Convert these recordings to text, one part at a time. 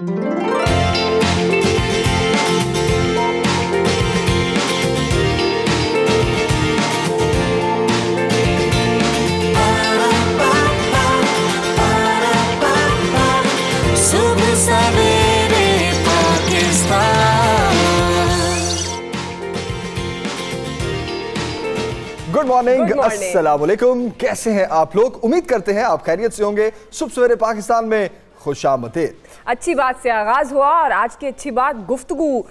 Good morning, अस्सलाम वालेकुम। कैसे हैं आप लोग? उम्मीद करते हैं आप खैरियत से होंगे। सुबह सवेरे पाकिस्तान में खुशामदीद। अच्छी बात से आगाज हुआ और आज की अच्छी बात गुफ्तगू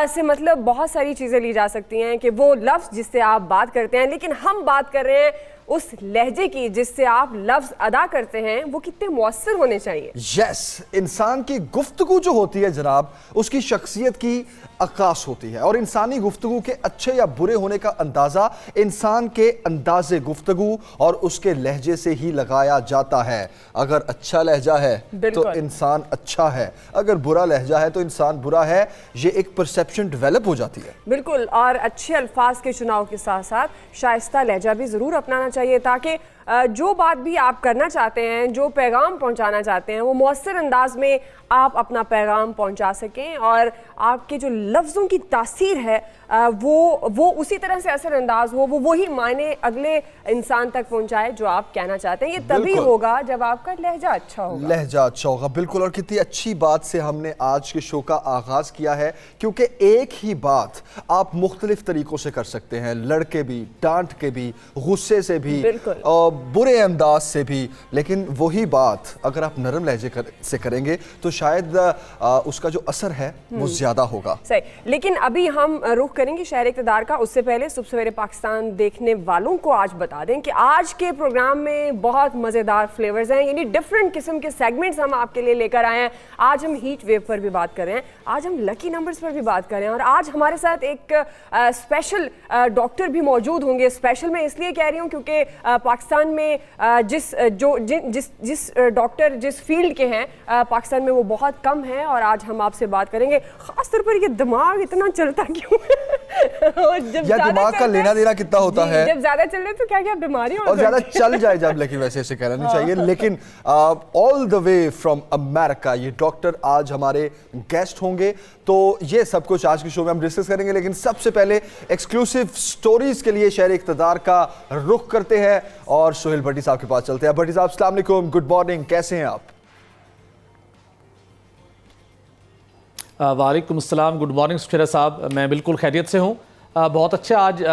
से मतलब बहुत सारी चीज़ें ली जा सकती हैं कि वो लफ्ज़ जिससे आप बात करते हैं, लेकिन हम बात कर रहे हैं उस लहजे की जिससे आप लफ्ज़ अदा करते हैं, वो कितने मुअस्सर होने चाहिए। यस, इंसान की गुफ्तगू जो होती है जनाब, उसकी शख्सियत की अक्कास होती है और इंसानी गुफ्तगू के अच्छे या बुरे होने का अंदाज़ा इंसान के अंदाज़े गुफ्तगू और उसके लहजे से ही लगाया जाता है। अगर अच्छा लहजा है तो इंसान अच्छा है, अगर बुरा लहजा है तो इंसान बुरा है। ये एक परसेप्शन डेवलप हो जाती है। बिल्कुल, और अच्छे अल्फाज के चुनाव के साथ साथ शाइस्ता लहजा भी ज़रूर अपनाना चाहिए ताकि जो बात भी आप करना चाहते हैं, जो पैगाम पहुंचाना चाहते हैं, वो मौसर अंदाज में आप अपना पैगाम पहुंचा सकें और आपके जो लफ्ज़ों की तासीर है वो उसी तरह से असर अंदाज हो, वो वही मायने अगले इंसान तक पहुंचाए जो आप कहना चाहते हैं। ये तभी होगा जब आपका लहजा अच्छा होगा। लहजा अच्छा होगा, बिल्कुल। और कितनी अच्छी बात से हमने आज के शो का आगाज किया है, क्योंकि एक ही बात आप मुख्तलिफ तरीकों से कर सकते हैं, लड़के भी, डांट के भी, गुस्से से भी, बुरे अंदाज से भी। लेकिन वही बात अगर आप नरम लहजे से करेंगे तो शायद उसका जो असर है वो ज्यादा होगा। सही, लेकिन अभी हम रुख करेंगे शहर इक़्तिदार का। उससे पहले सुबह सवेरे पाकिस्तान देखने वालों को आज बता दें कि आज के प्रोग्राम में बहुत मज़ेदार फ्लेवर्स हैं, यानी डिफरेंट किस्म के सेगमेंट्स हम आपके लिए लेकर आए हैं। आज हम हीट वेव पर भी बात कर रहे हैं, आज हम लकी नंबर्स पर भी बात कर रहे हैं और आज हमारे साथ एक स्पेशल डॉक्टर भी मौजूद होंगे। स्पेशल मैं इसलिए कह रही हूँ क्योंकि पाकिस्तान में जिस डॉक्टर जिस फील्ड के हैं पाकिस्तान में वो बहुत कम है और आज हम आपसे बात करेंगे। खासतौर पर ये दिमाग इतना चलता क्यों है? या दिमाग का लेना देना कितना होता है? जब ज्यादा चल रहे तो क्या क्या बीमारी और ज्यादा चल जाए जब, लेकिन वैसे ऐसे कहना नहीं चाहिए। लेकिन all the way from America ये डॉक्टर आज हमारे गेस्ट होंगे, तो ये सब कुछ आज के शो में हम डिस्कस करेंगे। लेकिन सबसे पहले एक्सक्लूसिव स्टोरीज के लिए शहर इक़्तिदार का रुख करते हैं और सोहेल भट्टी साहब के पास चलते हैं। भट्टी साहब अस्सलाम वालेकुम, गुड मॉर्निंग, कैसे हैं आप? वालेकुम अस्सलाम, गुड मॉर्निंग सुखेरा साहब, मैं बिल्कुल खैरियत से हूँ। बहुत अच्छा आज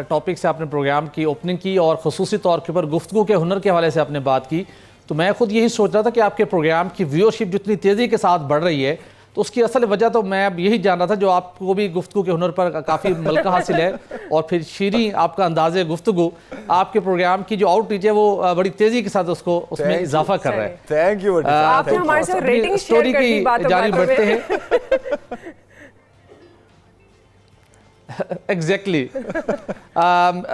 टॉपिक से आपने प्रोग्राम की ओपनिंग की और ख़ुसूसी तौर के ऊपर गुफ्तगू के हुनर के हवाले से आपने बात की। तो मैं खुद यही सोच रहा था कि आपके प्रोग्राम की व्यूअरशिप जितनी तेज़ी के साथ बढ़ रही है तो उसकी असल वजह तो मैं अब यही जान रहा था, जो आपको भी गुफ्तगू के हुनर पर काफ़ी मलका हासिल है और फिर शीरी आपका अंदाज़े गुफ्तगू, आपके प्रोग्राम की जो आउटरीच है वो बड़ी तेज़ी के साथ उसमें इजाफा कर रहा है। Thank you. आपने हमारे साथ रेटिंग स्टोरी की जानिब बढ़ते हैं। एग्जैक्टली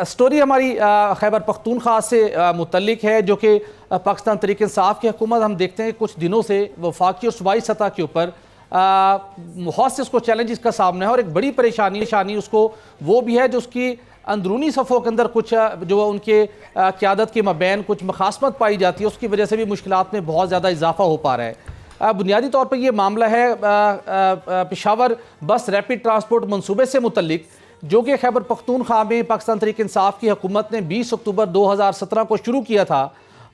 स्टोरी हमारी खैबर पख्तूनख्वा से मुतल्लिक है, जो कि पाकिस्तान तहरीक इंसाफ की हुकूमत हम देखते हैं कुछ दिनों से वफाकी और सूबाई सतह के ऊपर बहुत से उसको चैलेंजेस का सामना है और एक बड़ी परेशानी उसको वो भी है जो उसकी अंदरूनी सफ़ों के अंदर कुछ जो उनके क़यादत के मबैन कुछ मखासमत पाई जाती है, उसकी वजह से भी मुश्किलात में बहुत ज़्यादा इजाफा हो पा रहा है। बुनियादी तौर पर यह मामला है पेशावर बस रैपिड ट्रांसपोर्ट मनसूबे से मुतल्लिक, जो कि खैबर पख्तूनख्वा में पाकिस्तान तहरीक इंसाफ की हुकूमत ने 20 अक्टूबर 2017 को शुरू किया था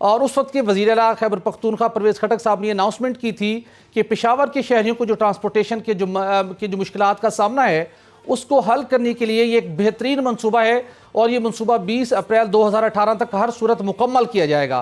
और उस वक्त के वज़ीर आला खैबर पख्तूनख्वा परवेज़ खटक साहब ने अनाउंसमेंट की थी कि पेशावर के शहरियों को जो ट्रांसपोर्टेशन के जो मुश्किलात का सामना है उसको हल करने के लिए ये एक बेहतरीन मनसूबा है और ये मनसूबा 20 अप्रैल 2018 तक हर सूरत मुकम्मल किया जाएगा।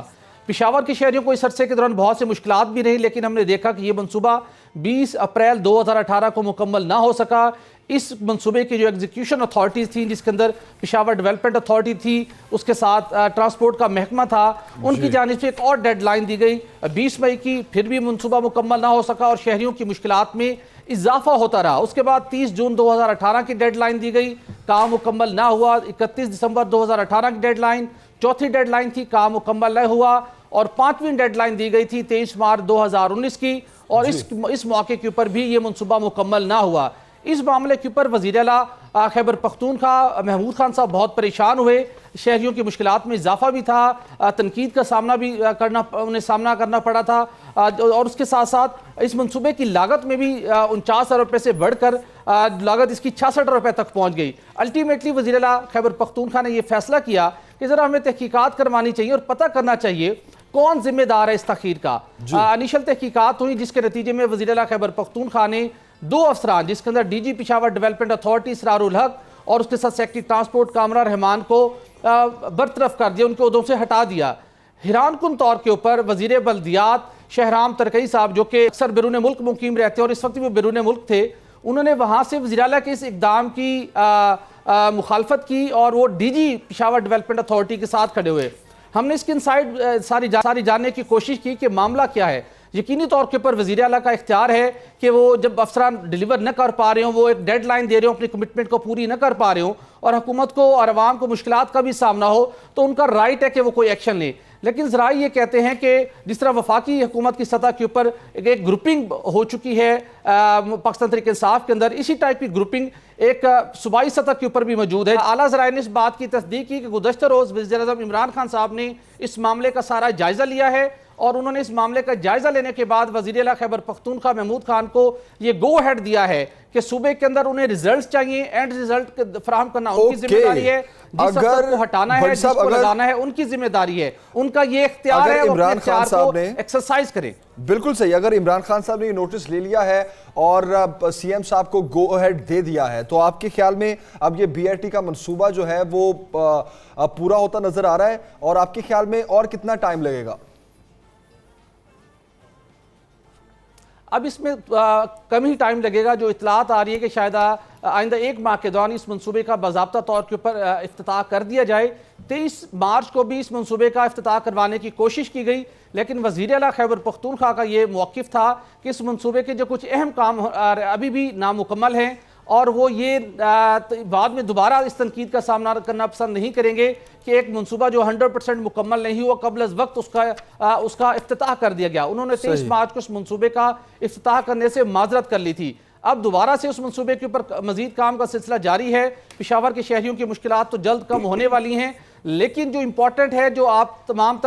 पेशावर के शहरियों को इस अरसे के दौरान बहुत से मुश्किलात भी रही, लेकिन हमने देखा कि ये मनसूबा 20 अप्रैल 2018 को मुकम्मल ना हो सका। इस मनसूबे की जो एग्जीक्यूशन अथॉरिटीज़ थी, जिसके अंदर पेशावर डेवलपमेंट अथॉरिटी थी, उसके साथ ट्रांसपोर्ट का महकमा था, उनकी जानिब से एक और डेडलाइन दी गई 20 मई की, फिर भी मनसूबा मुकम्मल ना हो सका और शहरियों की मुश्किलात में इजाफा होता रहा। उसके बाद 30 जून 2018 की डेडलाइन दी गई, काम मुकम्मल ना हुआ। 31 दिसंबर 2018 की डेडलाइन, चौथी डेडलाइन थी, काम मुकम्मल न हुआ और पांचवीं डेडलाइन दी गई थी 23 मार्च 2019 की और इस मौके के ऊपर भी ये मनसूबा मुकम्मल ना हुआ। इस मामले के ऊपर वज़ीर आला खैबर पख्तूनख्वा महमूद खान साहब बहुत परेशान हुए, शहरियों की मुश्किलात में इजाफा भी था, तनकीद का सामना भी उन्हें सामना करना पड़ा था, और उसके साथ साथ इस मंसूबे की लागत में भी 49 अरब रुपये से बढ़कर लागत इसकी 66 अरब रुपये तक पहुँच गई। अल्टीमेटली वज़ीर आला खैबर पख्तूनख्वा ने यह फैसला किया कि ज़रा हमें तहकीकात करवानी चाहिए और पता करना चाहिए कौन जिम्मेदार है इस तखीर का। इनिशियल तहकीकात हुई जिसके नतीजे में वज़ीर आला खैबर पख्तूनख्वा ने 2 अफसरान, जिसके अंदर DG Peshawar development authority Israrul हक और उसके साथ सेक्रेटरी ट्रांसपोर्ट कामरा रहमान को बरतरफ कर दिया, उनके उहदों से हटा दिया। हैरान कुन तौर के ऊपर वज़ीर बल्दियात शहराम तरकई साहब, जो कि अक्सर बैरून मुल्क मुकीम रहते हैं और इस वक्त भी बैरून मुल्क थे, उन्होंने वहाँ से वज़ीर आला के इस इकदाम की मुखालफत की और वो डीजी पिशावर डेवलपमेंट अथॉरिटी के साथ खड़े हुए। हमने इसकी इनसाइड सारी जानने की कोशिश की कि मामला क्या है। यकीनी तौर के ऊपर वज़ीर आला का इख्तियार है कि वो जब अफसरान डिलीवर न कर पा रहे हों, वो एक डेडलाइन दे रहे हो, अपनी कमिटमेंट को पूरी न कर पा रहे हो और हुकूमत को और अवाम को मुश्किलात का भी सामना हो, तो उनका राइट है कि वो कोई एक्शन लें। लेकिन ज़राए ये कहते हैं कि जिस तरह वफाकी हुकूमत की सतह के ऊपर एक ग्रुपिंग हो चुकी है पाकिस्तान तहरीक इंसाफ के अंदर, इसी टाइप की ग्रुपिंग एक सूबाई सतह के ऊपर भी मौजूद है। आला ज़राए ने इस बात की तस्दीक की कि गुज़श्ता रोज़ वज़ीर-ए-आज़म इमरान खान साहब ने इस मामले का सारा जायज़ा लिया है और उन्होंने इस मामले का जायजा लेने के बाद वज़ीर आला खैबर पख्तूनख्वा महमूद खान को ये गो हेड दिया है कि सूबे के अंदर उन्हें रिजल्ट चाहिए, एंड रिजल्ट फराहम करना उनकी जिम्मेदारी है, जिस अफसर को हटाना है, जिसको लगाना है, उनकी जिम्मेदारी है, उनका ये इख्तियार है, वो अपने इख्तियार को एक्सरसाइज करें। बिल्कुल सही। अगर इमरान खान साहब ने ये नोटिस ले लिया है और सीएम साहब को गो अहेड दे दिया है, तो आपके ख्याल में अब ये बीआरटी का मंसूबा जो है वो पूरा होता नजर आ रहा है, और आपके ख्याल में और कितना टाइम लगेगा? अब इसमें कम ही टाइम लगेगा। जो इतलात आ रही है कि शायद आइंदा 1 माह के दौरान इस मंसूबे का बाज़ाब्ता तौर के ऊपर इफ्तिताह कर दिया जाए। 23 मार्च को भी इस मंसूबे का इफ्तिताह करवाने की कोशिश की गई, लेकिन वज़ीर आला खैबर पख्तूनख्वा का ये मौक़िफ़ था कि इस मंसूबे के जो कुछ अहम काम अभी भी नामुकम्मल हैं और वो ये बाद में दोबारा इस तनकीद का सामना करना पसंद नहीं करेंगे कि एक मंसूबा जो 100% मुकम्मल नहीं हुआ कबल अज़ वक्त उसका इफ्तिताह कर दिया गया। उन्होंने 23 मार्च को उस मंसूबे का इफ्तिताह करने से माजरत कर ली थी। अब दोबारा से उस मंसूबे के ऊपर मजीद काम का सिलसिला जारी है। पेशावर के शहरियों की मुश्किलात तो जल्द कम होने वाली हैं, लेकिन जो इंपॉर्टेंट है, जो आप तमाम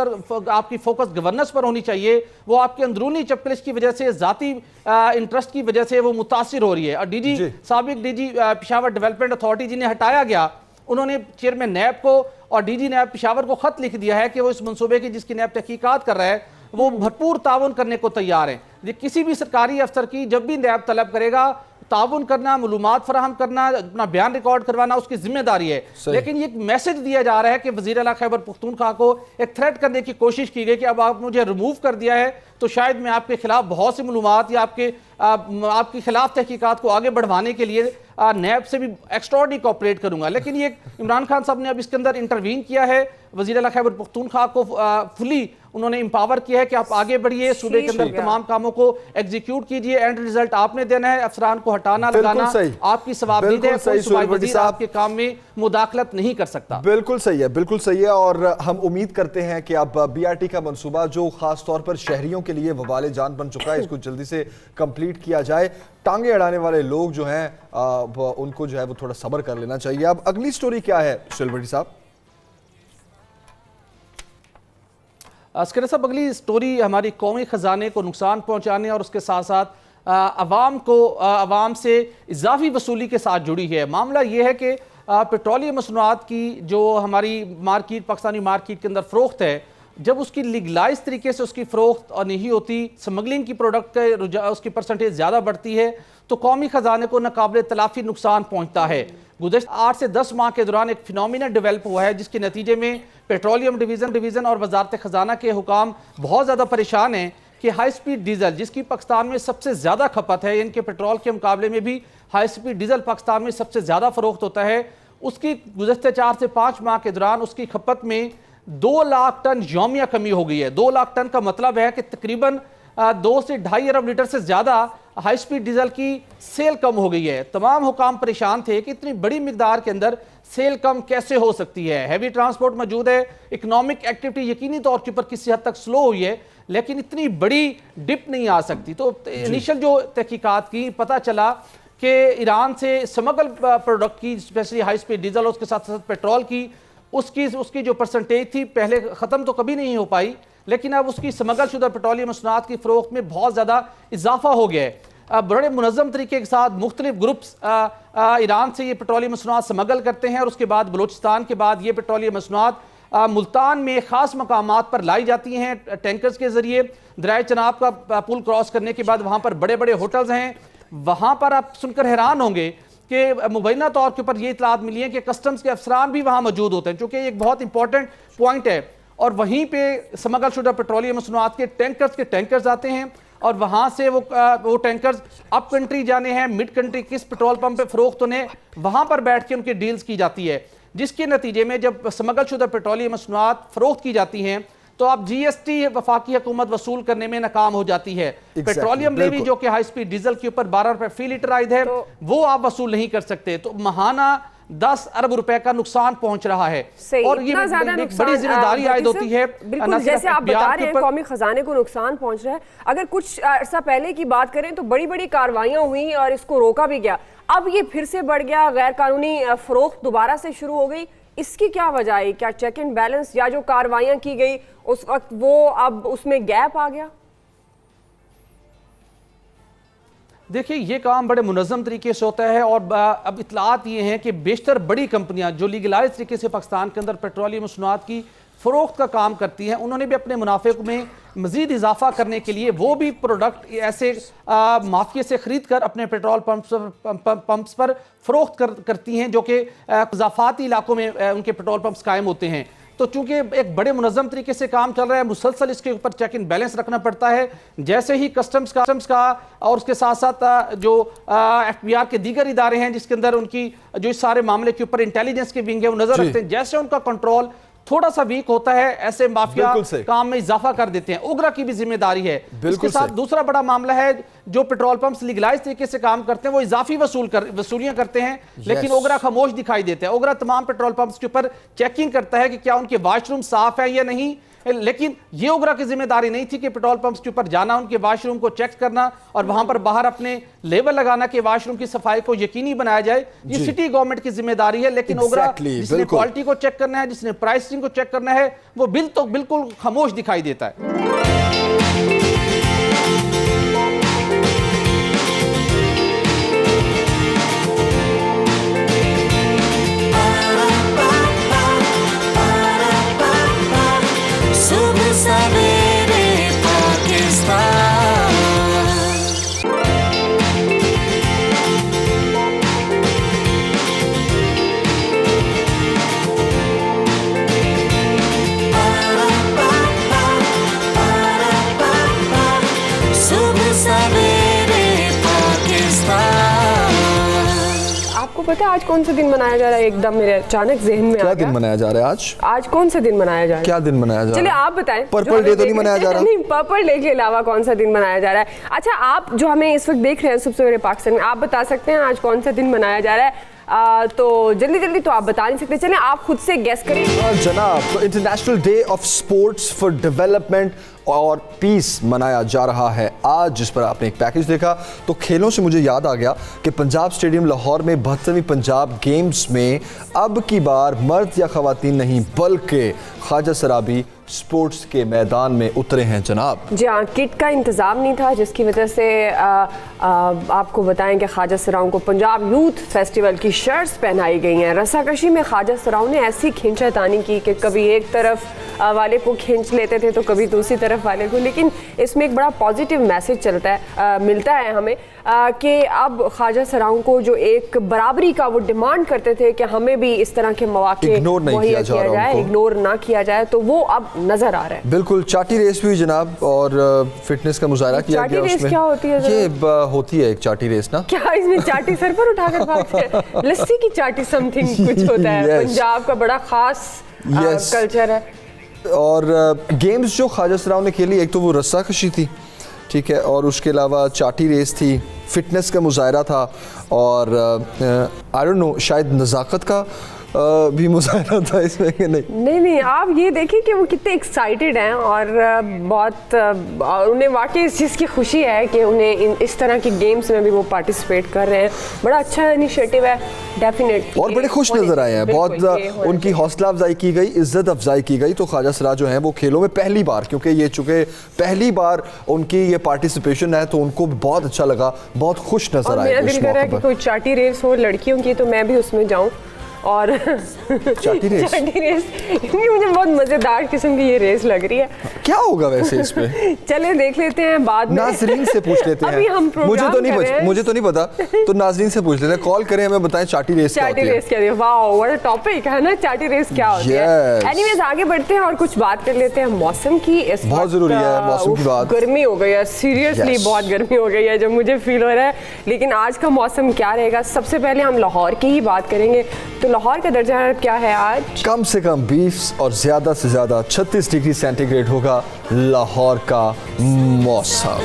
आपकी फोकस गवर्नेंस पर होनी चाहिए, वो आपके अंदरूनी चपकलिश की वजह से, ज़ाती इंटरेस्ट की वजह से वो मुतासिर हो रही है। और डीजी साबिक डीजी पेशावर डेवलपमेंट अथॉरिटी जिन्हें हटाया गया, उन्होंने चेयरमैन नैब को और डीजी नैब पेशावर को खत लिख दिया है कि वो इस मंसूबे की जिसकी नैब तहकीकात कर रहा है वो भरपूर ताउन करने को तैयार है। किसी भी सरकारी अफसर की जब भी नैब तलब करेगा, ताउन करना, मालूमात फराहम करना, अपना बयान रिकॉर्ड करवाना उसकी जिम्मेदारी है। लेकिन ये मैसेज दिया जा रहा है कि वज़ीर आला खैबर पख्तूनख्वा को एक थ्रेट करने की कोशिश की गई कि अब आप मुझे रिमूव कर दिया है तो शायद मैं आपके खिलाफ बहुत सी मालूमात या आपके खिलाफ तहकीकात को आगे बढ़वाने के लिए नैब से भी एक्स्ट्राऑर्डिनरी कोऑपरेट करूंगा। लेकिन ये इमरान खान साहब ने अब इसके अंदर इंटरवीन किया है। वज़ीर आला खैबर पख्तूनख्वा को फुली उन्होंने एम्पावर किया है कि आप आगे बढ़िए, सूबे के अंदर तमाम कामों को एग्जीक्यूट कीजिए, एंड रिजल्ट आपने देना है, अफसरान को हटाना लगाना आपकी सवाबदीद है, कोई सूबाई वज़ीर आपके काम में मुदाखलत नहीं कर सकता। बिल्कुल सही है, बिल्कुल सही है। और हम उम्मीद करते हैं कि अब बीआरटी का मंसूबा जो खास तौर पर शहरियों के लिए वबाले जान बन चुका है, इसको जल्दी से कंप्लीट किया जाए। टांगे अड़ाने वाले लोग जो हैं उनको जो है वो थोड़ा सब्र कर लेना चाहिए। अब अगली स्टोरी क्या है शिलवटी साहब? अस्कर साहब, अगली स्टोरी हमारी कौमी ख़जाने को नुकसान पहुंचाने और उसके साथ साथ अवाम से इजाफी वसूली के साथ जुड़ी है। मामला यह है कि पेट्रोलियम मसनूआत की जो हमारी मार्केट, पाकिस्तानी मार्केट के अंदर फ़रोख्त है, जब उसकी लीगलाइज तरीके से उसकी फ़रोख्त और नहीं होती, स्मगलिंग की प्रोडक्ट का उसकी परसेंटेज ज़्यादा बढ़ती है, तो कौमी ख़जाने को नाकाबिले तलाफ़ी नुकसान पहुँचता है। गुज़श्ता 8 से 10 माह के दौरान एक फिनोमिना डेवलप हुआ है जिसके नतीजे में पेट्रोलियम डिवीज़न और वजारत ख़जाना के हुकाम बहुत ज़्यादा परेशान हैं कि हाई स्पीड डीजल, जिसकी पाकिस्तान में सबसे ज़्यादा खपत है, इनके पेट्रोल के मुकाबले में भी हाई स्पीड डीजल पाकिस्तान में सबसे ज़्यादा फ़रोख्त होता है, उसकी गुज़श्ता 4 से 5 माह के दौरान उसकी खपत में 2 लाख टन यौमिया कमी हो गई है। 2 लाख टन का मतलब है कि तकरीबन 2 से 2.5 अरब लीटर से ज़्यादा हाई स्पीड डीजल की सेल कम हो गई है। तमाम हुकाम परेशान थे कि इतनी बड़ी मिकदार के अंदर सेल कम कैसे हो सकती है। हैवी ट्रांसपोर्ट मौजूद है, इकोनॉमिक एक्टिविटी यकीनी तौर के ऊपर किसी हद तक स्लो हुई है, लेकिन इतनी बड़ी डिप नहीं आ सकती। तो इनिशियल जो तहकीकात की, पता चला कि ईरान से स्मगल प्रोडक्ट की, स्पेशली हाई स्पीड डीजल, उसके साथ साथ पेट्रोल की, उसकी जो परसेंटेज थी पहले ख़त्म तो कभी नहीं हो पाई, लेकिन अब उसकी स्मगल शुदा पेट्रोलियम मसनूआत की फ़रोख्त में बहुत ज़्यादा इजाफा हो गया है। बड़े मुनज़्ज़म तरीके के साथ मुख्तलिफ ग्रुप्स ईरान से ये पेट्रोलियम मसनूआत स्मगल करते हैं और उसके बाद बलूचिस्तान के बाद ये पेट्रोलियम मसनूआत मुल्तान में ख़ास मकामात पर लाई जाती हैं टैंकर्स के ज़रिए। दरिया चनाब का पुल क्रॉस करने के बाद वहाँ पर बड़े बड़े होटल्स हैं, वहाँ पर आप सुनकर हैरान होंगे कि मुबैना तौर के ऊपर ये इतलात मिली है कि कस्टम्स के अफसरान भी वहाँ मौजूद होते हैं, चूँकि एक बहुत इंपॉर्टेंट पॉइंट है। और वहीं पे स्मगल शुदा पेट्रोलियम मसनूआत के टैंकर्स आते हैं और वहाँ से वो टैंकर्स अप कंट्री जाने हैं, मिड कंट्री किस पेट्रोल पंप पे फ़रोख्त होने, वहाँ पर बैठ के उनकी डील्स की जाती है, जिसके नतीजे में जब स्मगल शुदा पेट्रोलियम मसनूआत फ़रोख्त की जाती हैं तो अब GST वफाकी हुकूमत वसूल करने में नाकाम हो जाती है। पेट्रोलियम लेवी जो कि हाई स्पीड डीजल के ऊपर 12 रुपए फी लीटर आयद है, वो आप वसूल नहीं कर सकते, तो महाना 10 अरब रुपए का नुकसान पहुंच रहा है। और ये बड़ी जिम्मेदारी आयद होती है। बिल्कुल जैसे आप बता रहे हैं कौमी खजाने को नुकसान पहुंच रहा है। अगर कुछ अर्सा पहले की बात करें तो बड़ी बड़ी कार्रवाइयां हुई और इसको रोका भी गया, अब ये फिर से बढ़ गया, गैर कानूनी फरोख्त दोबारा से शुरू हो गई। इसकी क्या वजह है? क्या चेक एंड बैलेंस या जो कार्रवाइयां की गई उस वक्त वो अब उसमें गैप आ गया? देखिए ये काम बड़े मुनज़्ज़म तरीके से होता है और अब इतलात ये हैं कि बेशतर बड़ी कंपनियां जो लीगलाइज तरीके से पाकिस्तान के अंदर पेट्रोलियम मसनूआत की फ़रोख्त का काम करती हैं, उन्होंने भी अपने मुनाफे में मज़ीद इजाफा करने के लिए वो भी प्रोडक्ट ऐसे माफिया से ख़रीद कर अपने पेट्रोल पंप्स पर फ़रोख्त करती हैं, जो कि इजाफाती इलाकों में उनके पेट्रोल पंप्स कायम होते हैं। तो चूंकि एक बड़े मुनज़्ज़म तरीके से काम चल रहा है, मुसलसल इसके ऊपर चेक एंड बैलेंस रखना पड़ता है। जैसे ही कस्टम्स का और उसके साथ साथ जो FBR के दीगर इदारे हैं जिसके अंदर उनकी जो इस सारे मामले के ऊपर इंटेलिजेंस के विंग है वो नजर रखते हैं, जैसे उनका कंट्रोल थोड़ा सा वीक होता है ऐसे माफिया काम में इजाफा कर देते हैं। उग्रा की भी जिम्मेदारी है। इसके साथ दूसरा बड़ा मामला है, जो पेट्रोल पंप्स लीगलाइज तरीके से काम करते हैं वो इजाफी वसूलियां करते हैं, लेकिन उग्रा खामोश दिखाई देता है। उग्रा तमाम पेट्रोल पंप्स के ऊपर चेकिंग करता है कि क्या उनके वाशरूम साफ है या नहीं, लेकिन ये उग्रा की जिम्मेदारी नहीं थी कि पेट्रोल पंप्स के ऊपर जाना, उनके वाशरूम को चेक करना और वहां पर बाहर अपने लेवल लगाना कि वाशरूम की सफाई को यकीनी बनाया जाए। ये सिटी गवर्नमेंट की जिम्मेदारी है, लेकिन उग्रा जिसने क्वालिटी को चेक करना है, जिसने प्राइसिंग को चेक करना है, वो बिल्कुल खामोश दिखाई देता है। पता है आज कौन सा दिन मनाया जा रहा है? एकदम मेरे अचानक ज़हन में आ गया। क्या दिन मनाया जा रहा है आज कौन सा दिन मनाया जा रहा है? क्या दिन मनाया जा रहा है? चलिए आप बताएं। पर्पल डे तो नहीं मनाया जा रहा? नहीं, पर्पल डे के अलावा कौन सा दिन मनाया जा रहा है? अच्छा, आप जो हमें इस वक्त देख रहे हैं सुबह सवेरे पाकिस्तान में, आप बता सकते हैं आज कौन सा दिन मनाया जा रहा है? तो जल्दी तो आप बता नहीं सकते, चलें आप खुद से गेस करें। जनाब, तो international day of sports for development और पीस मनाया जा रहा है आज, जिस पर आपने एक पैकेज देखा तो खेलों से मुझे याद आ गया कि पंजाब स्टेडियम लाहौर में 72वीं पंजाब गेम्स में अब की बार मर्द या ख़वातीन नहीं बल्कि ख्वाजा सराबी स्पोर्ट्स के मैदान में उतरे हैं जनाब। जी हाँ, किट का इंतज़ाम नहीं था, जिसकी वजह से आपको बताएं कि ख्वाजा सराओं को पंजाब यूथ फेस्टिवल की शर्ट्स पहनाई गई हैं। रस्साकशी में ख्वाजा सराओं ने ऐसी खींचातानी की कि कभी एक तरफ वाले को खींच लेते थे तो कभी दूसरी तरफ वाले को, लेकिन इसमें एक बड़ा पॉजिटिव मैसेज चलता है मिलता है हमें कि अब ख्वाजा सराओं को जो एक बराबरी का वो डिमांड करते थे कि हमें भी इस तरह के मौके मुहैया किया जाए, इग्नोर ना किया जाए, तो वो अब नजर आ रहा है। बिल्कुल, चाटी रेस भी जनाब और फिटनेस का मुजाहरा किया गया। चाटी रेस क्या होती है? ये होती है एक चाटी रेस ना। क्या इसमें चाटी सर पर उठाकर भागते हैं? लस्सी की चाटी समथिंग कुछ होता है। पंजाब का बड़ा खास कल्चर है। और गेम्स जो ख्वाजा सराओं ने खेली, एक तो वो रस्साकशी थी, ठीक है, और उसके अलावा चाटी रेस थी, फिटनेस का मुजाहरा था और आई डोंट नो शायद नज़ाकत का भी मुजाहरा था इसमें कि नहीं? नहीं, आप ये देखिए कि वो कितने एक्साइटेड हैं और बहुत उन्हें वाकई इस चीज़ की खुशी है कि उन्हें इस तरह के गेम्स में भी वो पार्टिसिपेट कर रहे हैं। बड़ा अच्छा इनिशिएटिव है डेफिनेटली, और बड़े खुश नजर आए हैं, बहुत उनकी हौसला अफजाई की गई, इज्जत अफजाई की गई। तो ख्वाजा सिराज जो हैं वो खेलों में पहली बार, क्योंकि ये चूँकि पहली बार उनकी ये पार्टिसिपेशन है, तो उनको बहुत अच्छा लगा, बहुत खुश नजर आए। मेरा दिल कर रहा है कि कोई चाटी रेस हो लड़कियों की तो मैं भी उसमें जाऊं और चाटी रेस क्योंकि मुझे बहुत मजेदार किस्म की ये रेस लग रही है। क्या होगा वैसे इसमें? चले देख लेते हैं बाद में, नाजरीन से पूछ लेते अभी हम हैं। मुझे तो नहीं पता, तो नाजरीन से पूछ लेते हैं, कॉल करें, हमें बताएं चाटी रेस क्या होती है। चाटी रेस क्या है? वाओ व्हाट अ टॉपिक है ना, चाटी रेस क्या होती है। एनीवेज आगे बढ़ते हैं और कुछ बात कर लेते हैं मौसम की। इस बहुत जरूरी है मौसम की बात। गर्मी हो गई है, सीरियसली बहुत गर्मी हो गई है जो मुझे फील हो रहा है। लेकिन आज का मौसम क्या रहेगा? सबसे पहले हम लाहौर की ही बात करेंगे। तो लाहौर का दर्जा क्या है आज? कम से कम 20 और ज्यादा से ज्यादा 36 डिग्री सेंटीग्रेड होगा लाहौर का मौसम।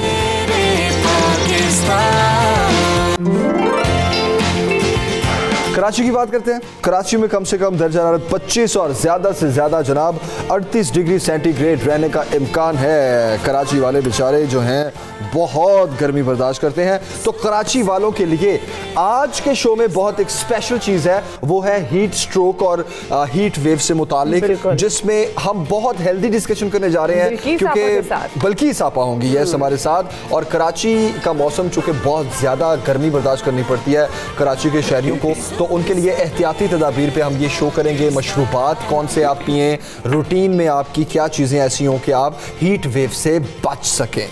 कराची की बात करते हैं। कराची में कम से कम दर्जा हरारत 25 और ज़्यादा से ज़्यादा जनाब 38 डिग्री सेंटीग्रेड रहने का इम्कान है। कराची वाले बेचारे जो हैं बहुत गर्मी बर्दाश्त करते हैं। तो कराची वालों के लिए आज के शो में बहुत एक स्पेशल चीज़ है, वो है हीट स्ट्रोक और हीट वेव से मुतालिक, जिसमें हम बहुत हेल्दी डिस्कशन करने जा रहे हैं, क्योंकि बल्कि सापा होंगी यस हमारे साथ। और कराची का मौसम चूँकि बहुत ज़्यादा गर्मी बर्दाश्त करनी पड़ती है कराची के शहरियों को, तो उनके लिए एहतियाती तदाबीर पे हम ये शो करेंगे। मशरूबात कौन से आप पिएं, रूटीन में आपकी क्या चीज़ें ऐसी हों कि आप हीट वेव से बच सकें।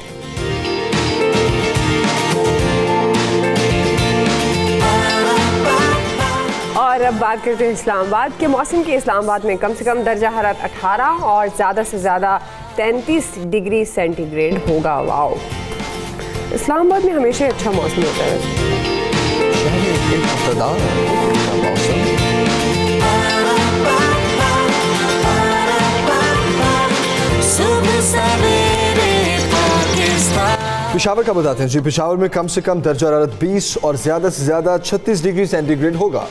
और अब बात करते हैं इस्लामाबाद के मौसम की। इस्लामाबाद में कम से कम दर्जा हरारत 18 और ज़्यादा से ज़्यादा 33 डिग्री सेंटीग्रेड होगा। वाओ, इस्लामाबाद में हमेशा अच्छा मौसम होता है। पेशावर का बताते हैं जी। पेशावर में कम से कम दर्जा हरारत 20 और ज़्यादा से ज़्यादा 36 डिग्री सेंटीग्रेड होगा।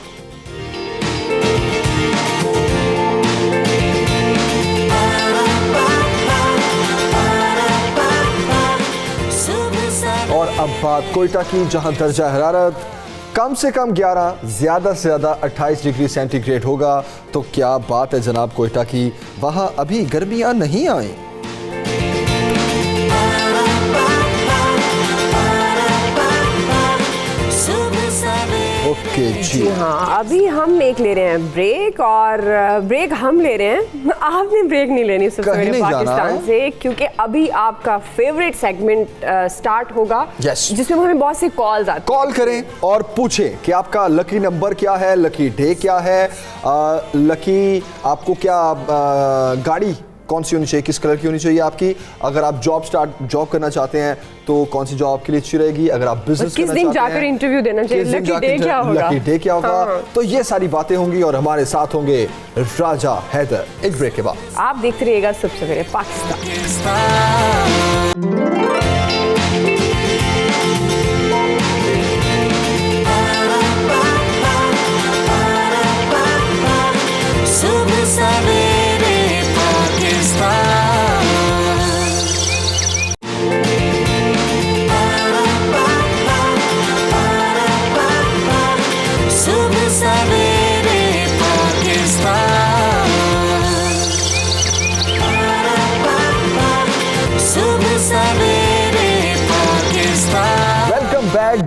और अब बात कोयटा की, जहां दर्जा हरारत कम से कम 11, ज़्यादा से ज़्यादा 28 डिग्री सेंटीग्रेड होगा। तो क्या बात है जनाब कोयटा की, वहाँ अभी गर्मियाँ नहीं आई। ओके जी हाँ, अभी हम एक ले रहे हैं ब्रेक, और ब्रेक हम ले रहे हैं, आपने ब्रेक नहीं लेनी सबसे पहले पाकिस्तान से, क्योंकि अभी आपका फेवरेट सेगमेंट स्टार्ट होगा जिसमें हमें बहुत सी कॉल्स आती हैं। कॉल करें और पूछें कि आपका लकी नंबर क्या है, लकी डे क्या है, लकी आपको क्या गाड़ी कौन सी होनी चाहिए, किस कलर की होनी चाहिए आपकी। अगर आप जॉब करना चाहते हैं तो कौन सी जॉब आपके लिए अच्छी रहेगी। अगर आप बिजनेस किस दिन जाकर इंटरव्यू देना चाहिए, लकी डे क्या होगा, लकी डे क्या होगा। हाँ। तो ये सारी बातें होंगी और हमारे साथ होंगे राजा हैदर। एक ब्रेक के बाद आप देखते रहिएगा सबसे पहले पाकिस्तान।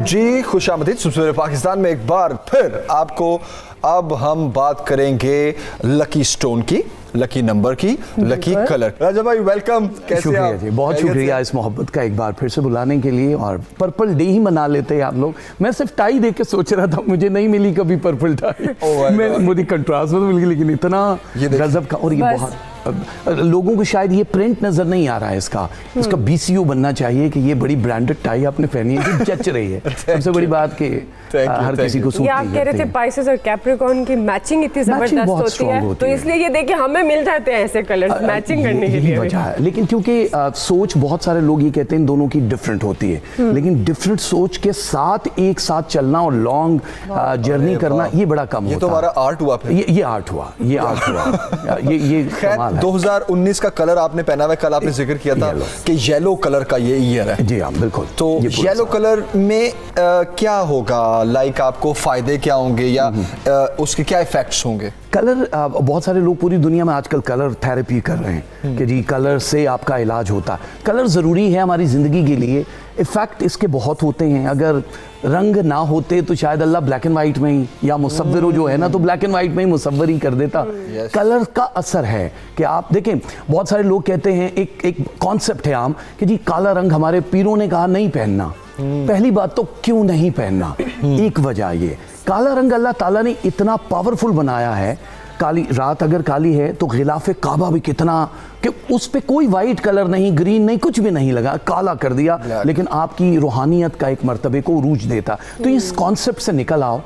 जी, खुशामदीद सुबह पाकिस्तान में एक बार फिर आपको। अब हम बात करेंगे लकी स्टोन की, लकी नंबर की, लकी कलर। राजा भाई वेलकम, कैसे शुक्रिया आप? जी, बहुत शुक्रिया इस मोहब्बत का एक बार फिर से बुलाने के लिए। और पर्पल डे ही मना लेते हैं आप लोग। मैं सिर्फ टाई देख के सोच रहा था, मुझे नहीं मिली कभी पर्पल टाई। मुझे कंट्रास्ट में तो मिल गई, लेकिन इतना गजब का। और ये बहुत लोगों को शायद ये प्रिंट नजर नहीं आ रहा है इसका BCO बनना चाहिए कि ये बड़ी ब्रांडेड टाई आपने पहनी है जो जच रही है। सबसे बड़ी बात कि हर किसी को सूट ये आप कह रहे थे पाइसेस और कैप्रिकॉर्न की मैचिंग इतनी जबरदस्त होती है, तो इसलिए ये देखिए हमें मिल जाते हैं ऐसे कलर्स मैचिंग करने के लिए वजह है। लेकिन क्योंकि सोच बहुत सारे लोग ये कहते हैं इन दोनों की डिफरेंट होती है, लेकिन डिफरेंट सोच के साथ एक साथ चलना और लॉन्ग जर्नी करना ये बड़ा कम होता है। ये तो हमारा आर्ट हुआ फिर। ये आर्ट हुआ, ये आर्ट हुआ। ये कमाल है। 2019 का कलर आपने पहना हुआ, कल आपने जिक्र किया था कि येलो कलर का ये ईयर है। जी हाँ बिल्कुल। तो येलो कलर में क्या होगा, लाइक आपको फायदे क्या होंगे या उसके क्या इफेक्ट्स होंगे? कलर बहुत सारे लोग पूरी दुनिया में आजकल कलर थेरेपी कर रहे हैं कि जी कलर से आपका इलाज होता है। कलर ज़रूरी है हमारी ज़िंदगी के लिए, इफ़ेक्ट इसके बहुत होते हैं। अगर रंग ना होते तो शायद अल्लाह ब्लैक एंड वाइट में ही, या मुसव्विर जो है ना तो ब्लैक एंड वाइट में ही मुसव्विर ही कर देता। कलर का असर है कि आप देखें, बहुत सारे लोग कहते हैं, एक कॉन्सेप्ट है आम कि जी काला रंग हमारे पीरों ने कहा नहीं पहनना। पहली बात तो क्यों नहीं पहनना, एक वजह ये काला रंग अल्लाह ताला ने इतना पावरफुल बनाया है। काली रात अगर काली है तो गिलाफे काबा भी कितना कि उस पे कोई वाइट कलर नहीं, ग्रीन नहीं, कुछ भी नहीं लगा, काला कर दिया, लेकिन आपकी रूहानियत का एक मर्तबे को उरूज देता। तो इस कॉन्सेप्ट से निकल आओ।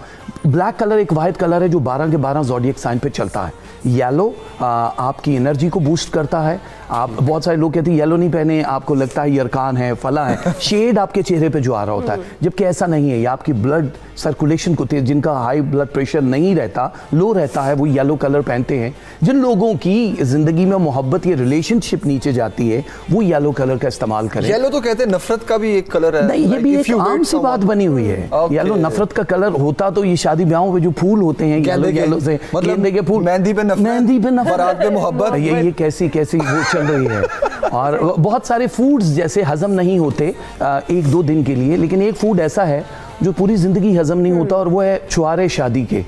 ब्लैक कलर एक वाहिद कलर है जो 12 के 12 ज़ोडिएक साइन पे चलता है। येलो आपकी एनर्जी को बूस्ट करता है। आप बहुत सारे लोग कहते हैं येलो नहीं पहने, आपको लगता है यरकान है, फला है, शेड आपके चेहरे पे जो आ रहा होता है, जबकि ऐसा नहीं है। ये आपकी ब्लड सर्कुलेशन को, जिनका हाई ब्लड प्रेशर नहीं रहता, लो रहता है, वो येलो कलर पहनते हैं। जिन लोगों की ज़िंदगी में मोहब्बत या रिलेशनशिप नीचे जाती है वो येलो कलर का इस्तेमाल करें। येलो तो कहते हैं नफरत का भी एक कलर है। नहीं, ये भी एक आम सी बात बनी हुई है। येलो नफरत का कलर होता तो ये शादी ब्याहों में जो फूल होते हैं येलो से, गेंदे के फूल, मेहंदी पे नफरत, बारात पे मोहब्बत, ये कैसी वो चल रही है। और बहुत सारे फूड्स जैसे हजम नहीं होते 1-2 दिन के लिए, लेकिन एक फूड ऐसा है जो पूरी जिंदगी हजम नहीं होता और वो है छुआरे शादी के।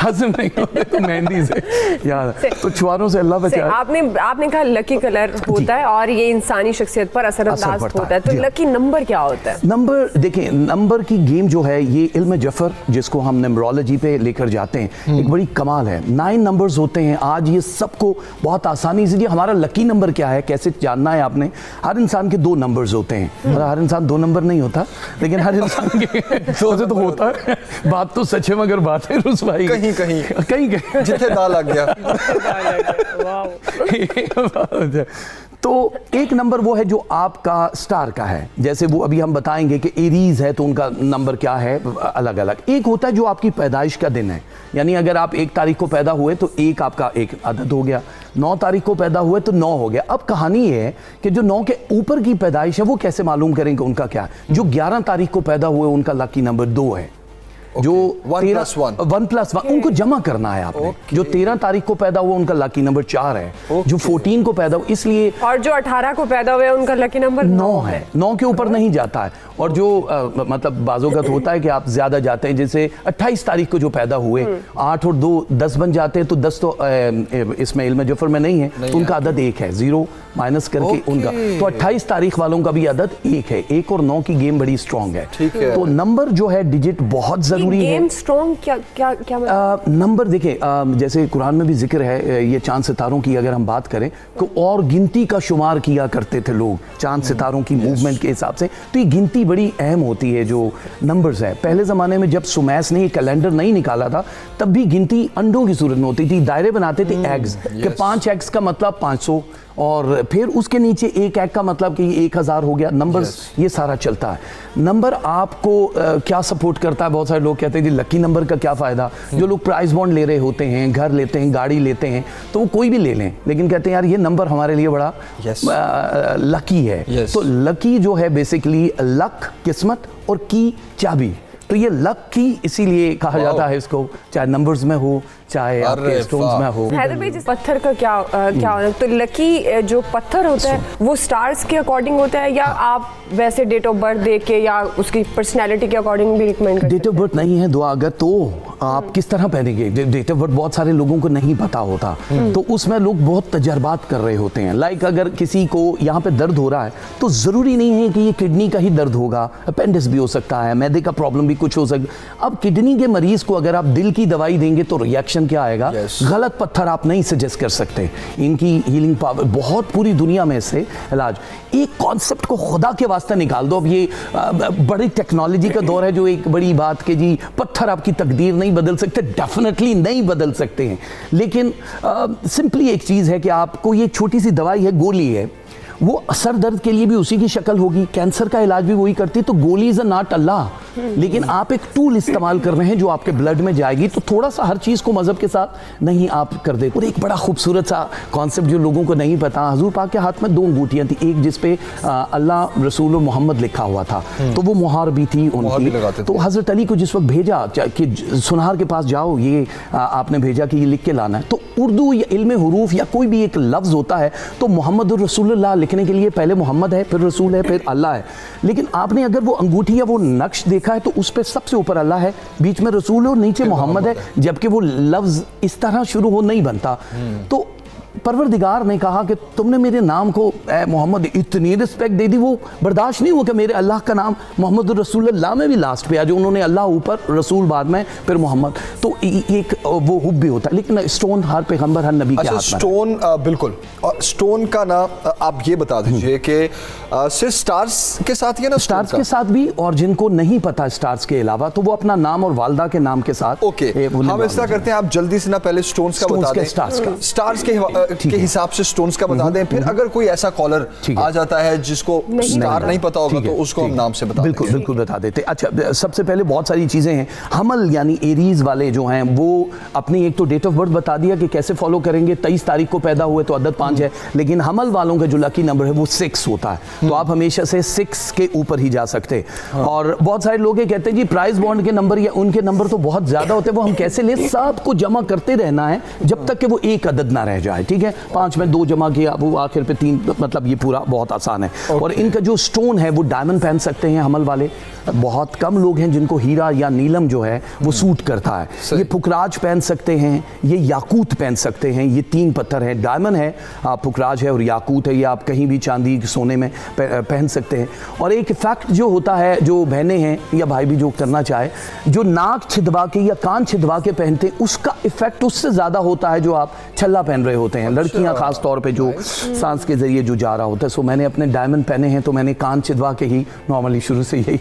हजम नहीं होते तो मेहंदी से यार, तो छुआरों से अल्लाह बचाए। आपने कहा लकी कलर होता है और ये इंसानी शख्सियत पर असरअंदाज होता है, तो लकी नंबर क्या होता है? नंबर देखिए, नंबर की गेम जो है ये इल्म जफर जिसको हम न्यूमरोलॉजी पे लेकर जाते हैं, एक बड़ी कमाल है। 9 नंबर्स होते हैं। आज ये सबको बहुत आसानी से, हमारा लकी नंबर क्या है कैसे जानना है आपने? हर इंसान के 2 नंबर्स होते हैं। हर इंसान 2 नंबर नहीं होता, लेकिन हर इंसान के 2 तो होता है। बात तो सच है मगर बात है रुसवाई कहीं जिथे दाल लग गया। तो एक नंबर वो है जो आपका स्टार का है, जैसे वो अभी हम बताएंगे कि एरीज है तो उनका नंबर क्या है, अलग अलग। एक होता है जो आपकी पैदाइश का दिन है, यानी अगर आप 1 तारीख को पैदा हुए तो 1 आपका एक अदद हो गया, 9 तारीख को पैदा हुए तो 9 हो गया। अब कहानी ये है कि जो 9 के ऊपर की पैदाइश है वो कैसे मालूम करेंगे उनका क्या है। जो 11 तारीख को पैदा हुए उनका लकी नंबर 2 है। जो 1+1 उनको जमा करना है आपने। जो 13 तारीख को पैदा हुआ उनका लकी नंबर 4 है। जो 14 को पैदा हुआ, इसलिए, और जो 18 को पैदा हुए उनका लकी नंबर 9 है। 9 के ऊपर नहीं जाता है। और जो मतलब बाज़ोगत होता है कि आप ज्यादा जाते हैं, जैसे 28 तारीख को जो पैदा हुए 8 और 2 10 बन जाते हैं, तो 10 तो इसमें इल्म जफर में नहीं है, तो उनका अदद 1 है, 0 माइनस करके उनका। तो 28 तारीख वालों का भी अदद 1 है। 1 और 9 की गेम बड़ी स्ट्रॉन्ग है। तो नंबर जो है डिजिट बहुत जरूरी है। गेम स्ट्रॉन्ग क्या मतलब? नंबर देखिए, जैसे कुरान में भी जिक्र है, ये चांद सितारों की अगर हम बात करें तो और गिनती का शुमार किया करते थे लोग चांद सितारों की मूवमेंट के हिसाब से। तो ये गिनती बड़ी अहम होती है जो नंबर्स है। पहले ज़माने में जब सुमैस ने ये कैलेंडर नहीं निकाला था तब भी गिनती अंडों की सूरत में होती थी। दायरे बनाते थे एग्स के, 5 एग्स का मतलब 500, और फिर उसके नीचे 1 एग का मतलब कि 1000 हो गया। नंबर्स ये सारा चलता है। नंबर आपको क्या सपोर्ट करता है? बहुत सारे लोग कहते हैं जी लकी नंबर का क्या फ़ायदा। जो लोग प्राइस बॉन्ड ले रहे होते हैं, घर लेते हैं, गाड़ी लेते हैं, तो वो कोई भी ले लें, लेकिन कहते हैं यार ये नंबर हमारे लिए बड़ा लकी है। तो लकी जो है बेसिकली लक, किस्मत, और की चाबी। तो ये लक की इसीलिए कहा जाता है इसको, चाहे नंबर्स में हो चाहे आपके स्टोन्स में हो। हैदर भाई, जिस पत्थर का क्या होना, तो लकी जो पत्थर होता है वो स्टार्स के अकॉर्डिंग होता है, या आप वैसे डेट ऑफ बर्थ देख के या उसकी पर्सनैलिटी के अकॉर्डिंग भी रिकमेंड करते हैं? डेट ऑफ बर्थ नहीं है दुआ, अगर तो आप किस तरह पहनेंगे? डेट ऑफ बर्थ बहुत सारे लोगों को नहीं पता होता, तो उसमें लोग बहुत तजर्बात कर रहे होते हैं। लाइक अगर किसी को यहाँ पे दर्द हो रहा है तो ज़रूरी नहीं है कि ये किडनी का ही दर्द होगा, अपेंडिक्स भी हो सकता है, मैदे का प्रॉब्लम भी कुछ हो सकता। अब किडनी के मरीज को अगर आप दिल की दवाई देंगे तो रिएक्शन क्या आएगा? गलत पत्थर आप नहीं सजेस्ट कर सकते। इनकी हीलिंग पावर बहुत, पूरी दुनिया में से इलाज। एक कॉन्सेप्ट को खुदा के वास्ते निकाल दो। अब ये बड़ी टेक्नोलॉजी का दौर है, जो एक बड़ी बात के जी पत्थर आपकी तकदीर नहीं बदल सकते, डेफिनेटली नहीं बदल सकते हैं, लेकिन सिंपली एक चीज़ है कि आपको ये छोटी सी दवाई है, गोली है, वो सर दर्द के लिए भी उसी की शक्ल होगी, कैंसर का इलाज भी वही करती है। तो गोली इज नॉट अल्लाह, लेकिन आप एक टूल इस्तेमाल कर रहे हैं जो आपके ब्लड में जाएगी। तो थोड़ा सा हर चीज़ को मजहब के साथ नहीं आप कर दे। और एक बड़ा खूबसूरत सा कॉन्सेप्ट जो लोगों को नहीं पता, हजूर पाक के हाथ में 2 अंगूठियाँ थी, एक जिस पे अल्लाह रसूल मोहम्मद लिखा हुआ था, तो वो मुहार भी थी उनकी। तो हज़रत अली को जिस वक्त भेजा कि सुनार के पास जाओ, ये आपने भेजा कि ये लिख के लाना है, तो उर्दू या इल्म हुरूफ या कोई भी एक लफ्ज़ होता है तो मोहम्मद रसूलुल्लाह लिखने के लिए पहले मोहम्मद है, फिर रसूल है, फिर अल्लाह है। लेकिन आपने अगर वो अंगूठी या वो नक्श देखा है तो उस पर सबसे ऊपर अल्लाह है, बीच में रसूल है और नीचे मोहम्मद है, जबकि वो लफ्ज़ इस तरह शुरू हो नहीं बनता। तो परवरदिगार ने कहा कि तुमने मेरे नाम को मोहम्मद इतनी रिस्पेक्ट दे दी, वो बर्दाश्त नहीं हुआ कि मेरे अल्लाह का नाम मोहम्मद रसूलुल्लाह में भी लास्ट पे आ, जो उन्होंने अल्लाह ऊपर, रसूल बाद में, फिर मोहम्मद। तो एक वो हुब भी होता है, लेकिन स्टोन हर पैगंबर हर नबी के हाथ में। स्टोन बिल्कुल, और स्टोन का ना आप ये बता दीजिए कि सिर्फ स्टार्स के साथ ही है ना? स्टार्स के साथ भी, और जिनको नहीं पता स्टार्स के अलावा तो वो अपना नाम और वालदा के नाम के साथ। ओके, हम ऐसा करते हैं, आप जल्दी से ना पहले स्टोन्स का बता दें, स्टार्स के हिसाब से स्टोन्स का बता दें, फिर अगर कोई ऐसा कॉलर आ जाता है जिसको स्टार नहीं पता होगा तो उसको हम नाम से बता दें। बिल्कुल बता देते। अच्छा, सबसे पहले बहुत सारी चीज़ें हैं। हमल यानी एरीज वाले जो हैं वो अपनी एक तो डेट ऑफ बर्थ बता दिया कि कैसे फॉलो करेंगे, 23 तारीख को पैदा हुए तो अदद 5 है, लेकिन हमल वालों का जो लकी नंबर है वो 6 होता है, तो आप हमेशा से 6 के ऊपर ही जा सकते। और बहुत सारे लोग कहते हैं जी प्राइज बॉन्ड के नंबर या उनके नंबर तो बहुत ज़्यादा होते हैं, वो हम कैसे ले? सबको जमा करते रहना है जब तक कि वो एक अदद ना रह जाए, ठीक है? 5 में 2 जमा किया, वो आखिर पे 3, मतलब ये पूरा बहुत आसान है। और इनका जो स्टोन है वो डायमंड पहन सकते हैं हमल वाले, बहुत कम लोग हैं जिनको हीरा या नीलम जो है वो सूट करता है। ये पुखराज पहन सकते हैं, ये याकूत पहन सकते हैं, ये 3 पत्थर हैं, डायमंड है, पुखराज है और याकूत है, ये आप कहीं भी चांदी सोने में पहन सकते हैं। और एक फैक्ट जो होता है, जो बहनें हैं या भाई भी जो करना चाहे, जो नाक छिदवा के या कान छिदवा के पहनते हैं उसका इफेक्ट उससे ज़्यादा होता है जो आप छल्ला पहन रहे होते हैं, लड़कियाँ खास तौर पे जो सांस के जरिए जो जा रहा होता है। सो मैंने अपने डायमंड पहने हैं, तो मैंने कान छिदवा के ही नॉर्मली शुरू से यही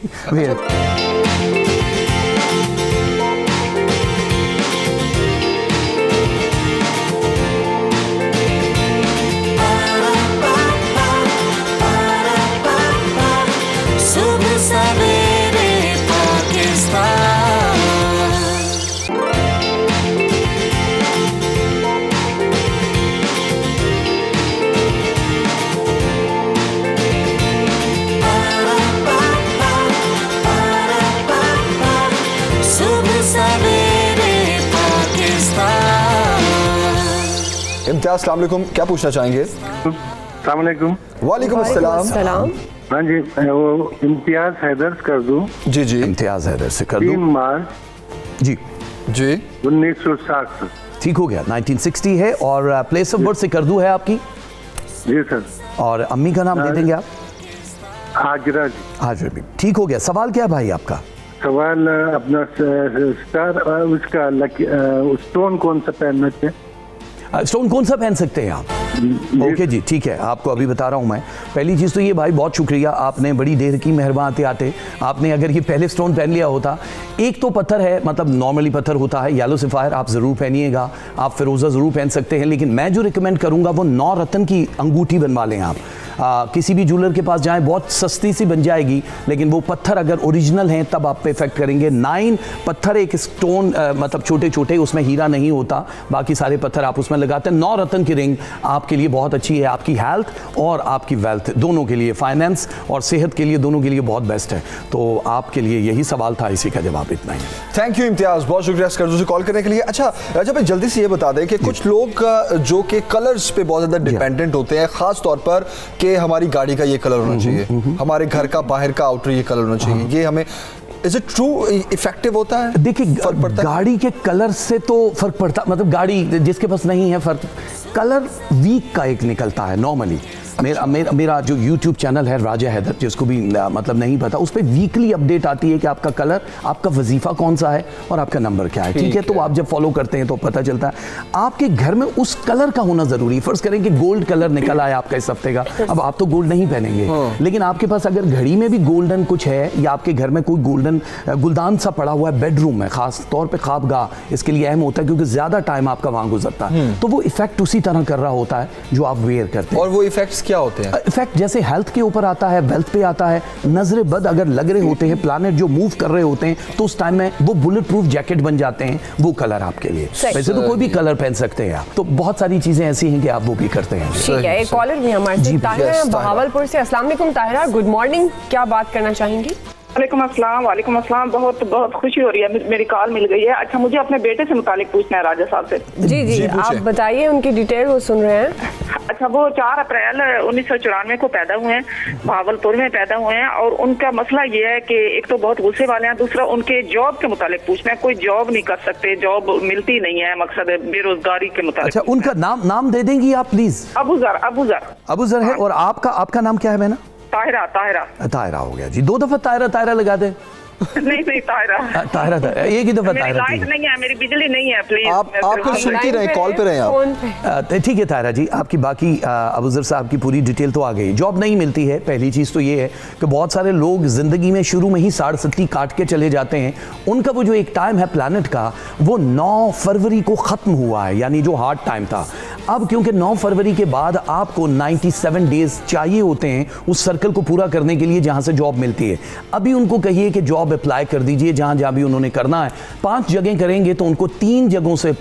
इम्तियाज, अस्सलाम वालेकुम, क्या पूछना चाहेंगे? अस्सलाम वालेकुम। वालेकुम अस्सलाम। हाँ जी, वो इम्तियाज हैदर कर दूँ? जी जी, इम्तियाज हैदर से कर 3 दूं। मार्च जी जी 1960। ठीक हो गया, 1960 है। और प्लेस ऑफ बर्थ से कर दूं है आपकी? जी सर। और अम्मी का नाम दे देंगे आप? हाजरा जी। हाजरा भी ठीक हो गया। सवाल क्या है भाई आपका? सवाल अपना स्टार, उसका स्टोन कौन सा पहनना चाहिए? स्टोन कौन सा पहन सकते हैं आप? ओके जी, ठीक है, आपको अभी बता रहा हूँ मैं। पहली चीज़ तो ये भाई, बहुत शुक्रिया, आपने बड़ी देर की मेहरबान आते आपने अगर ये पहले स्टोन पहन लिया होता। एक तो पत्थर है, मतलब नॉर्मली पत्थर होता है येलो सफ़ायर, आप ज़रूर पहनिएगा। आप फिरोज़ा ज़रूर पहन सकते हैं, लेकिन मैं जो रिकमेंड करूँगा वो 9 रत्न की अंगूठी बनवा लें आप। किसी भी ज्वेलर के पास जाएं, बहुत सस्ती सी बन जाएगी, लेकिन वो पत्थर अगर ओरिजिनल हैं तब आप पे इफेक्ट करेंगे। 9 पत्थर एक स्टोन, मतलब छोटे छोटे, उसमें हीरा नहीं होता, बाकी सारे पत्थर आप उसमें लगाते हैं। 9 रत्न की रिंग आपके लिए बहुत अच्छी है, आपकी हेल्थ और आपकी वेल्थ दोनों के लिए, फाइनेंस और सेहत के लिए, दोनों के लिए बहुत बेस्ट है। तो आपके लिए यही सवाल था, इसी का जवाब इतना ही। थैंक यू इम्तियाज, बहुत शुक्रिया स्कर्दू से कॉल करने के लिए। अच्छा राजा भाई, जल्दी से ये बता दें कि कुछ लोग जो कि कलर्स पे बहुत ज़्यादा डिपेंडेंट होते हैं, ख़ास तौर पर कि हमारी गाड़ी का ये कलर होना चाहिए, हमारे घर का बाहर का आउटर ये कलर होना चाहिए, ये हमें इज इट ट्रू इफेक्टिव होता है? देखिए, गाड़ी के कलर से तो फर्क पड़ता, मतलब गाड़ी जिसके पास नहीं है फर्क, कलर वीक का एक निकलता है नॉर्मली। मेरा जो YouTube चैनल है राजा हैदर, जिसको भी मतलब नहीं पता, उस पर वीकली अपडेट आती है कि आपका कलर, आपका वजीफा कौन सा है और आपका नंबर क्या है, ठीक है। तो आप जब फॉलो करते हैं तो पता चलता है। आपके घर में उस कलर का होना जरूरी है। फर्ज करें कि गोल्ड कलर निकल आया आपका इस हफ्ते का, अब आप तो गोल्ड नहीं पहनेंगे, लेकिन आपके पास अगर घड़ी में भी गोल्डन कुछ है या आपके घर में कोई गोल्डन गुलदान सा पड़ा हुआ है बेडरूम में, खास तौर पर ख्वाबगाह इसके लिए अहम होता है क्योंकि ज्यादा टाइम आपका वहां गुजरता है, तो वो इफेक्ट उसी तरह कर रहा होता है जो आप वेयर करते हैं। और वो इफेक्ट्स क्या होते हैं? इफेक्ट जैसे हेल्थ के ऊपर आता है, वेल्थ पे आता है। नजरे बद अगर लग रहे होते हैं, प्लैनेट जो मूव कर रहे होते हैं, तो उस टाइम में वो बुलेट प्रूफ जैकेट बन जाते हैं वो कलर आपके लिए। वैसे तो कोई भी कलर पहन सकते हैं आप, तो बहुत सारी चीजें ऐसी हैं कि आप वो भी करते हैं। ठीक है, एक कॉलर भी हमारे साथ ताहिरा है बहावलपुर से। अस्सलाम वालेकुम ताहिरा, गुड मॉर्निंग, क्या बात करना चाहेंगी? वालेकुम अस्सलाम। बहुत बहुत खुशी हो रही है, मेरी कॉल मिल गई है। अच्छा, मुझे अपने बेटे से मुतालिक पूछना है राजा साहब से। जी आप बताइए, उनकी डिटेल वो सुन रहे हैं। अच्छा, वो 4 अप्रैल 1994 को पैदा हुए हैं, भावलपुर में पैदा हुए हैं, और उनका मसला ये है कि एक तो बहुत गुस्से वाले हैं, दूसरा उनके जॉब के मुतालिक पूछना है। कोई जॉब नहीं कर सकते, जॉब मिलती नहीं है, मकसद है बेरोजगारी के मुतालिक। अच्छा, उनका नाम दे देंगी आप प्लीज? अबूजर है। और आपका नाम क्या है बहना? ताहिरा हो गया जी। 2 दफा ताहिरा लगा दे। नहीं ताहिरा एक ही दफा मेरी लाइट नहीं है, मेरी बिजली नहीं है, प्लीज आप फिर सुनती रहे, कॉल पे रहे आप। ठीक है ताहिरा जी, आपकी बाकी अबूजर साहब की पूरी डिटेल तो आ गई। जॉब नहीं मिलती है, पहली चीज़ तो ये है कि बहुत सारे लोग ज़िंदगी में शुरू में ही 60 काट के चले जाते हैं। उनका वो जो एक टाइम है प्लानट का, वो 9 फरवरी को ख़त्म हुआ है, यानी जो हार्ड टाइम था। अब क्योंकि 9 फरवरी के बाद आपको 97 डेज चाहिए होते हैं उस सर्कल को पूरा करने के लिए जहाँ से जॉब मिलती है। अभी उनको कहिए कि जॉब अप्लाई कर दीजिए जहाँ भी उन्होंने करना है। 5 जगह करेंगे तो उनको 3 जगहों से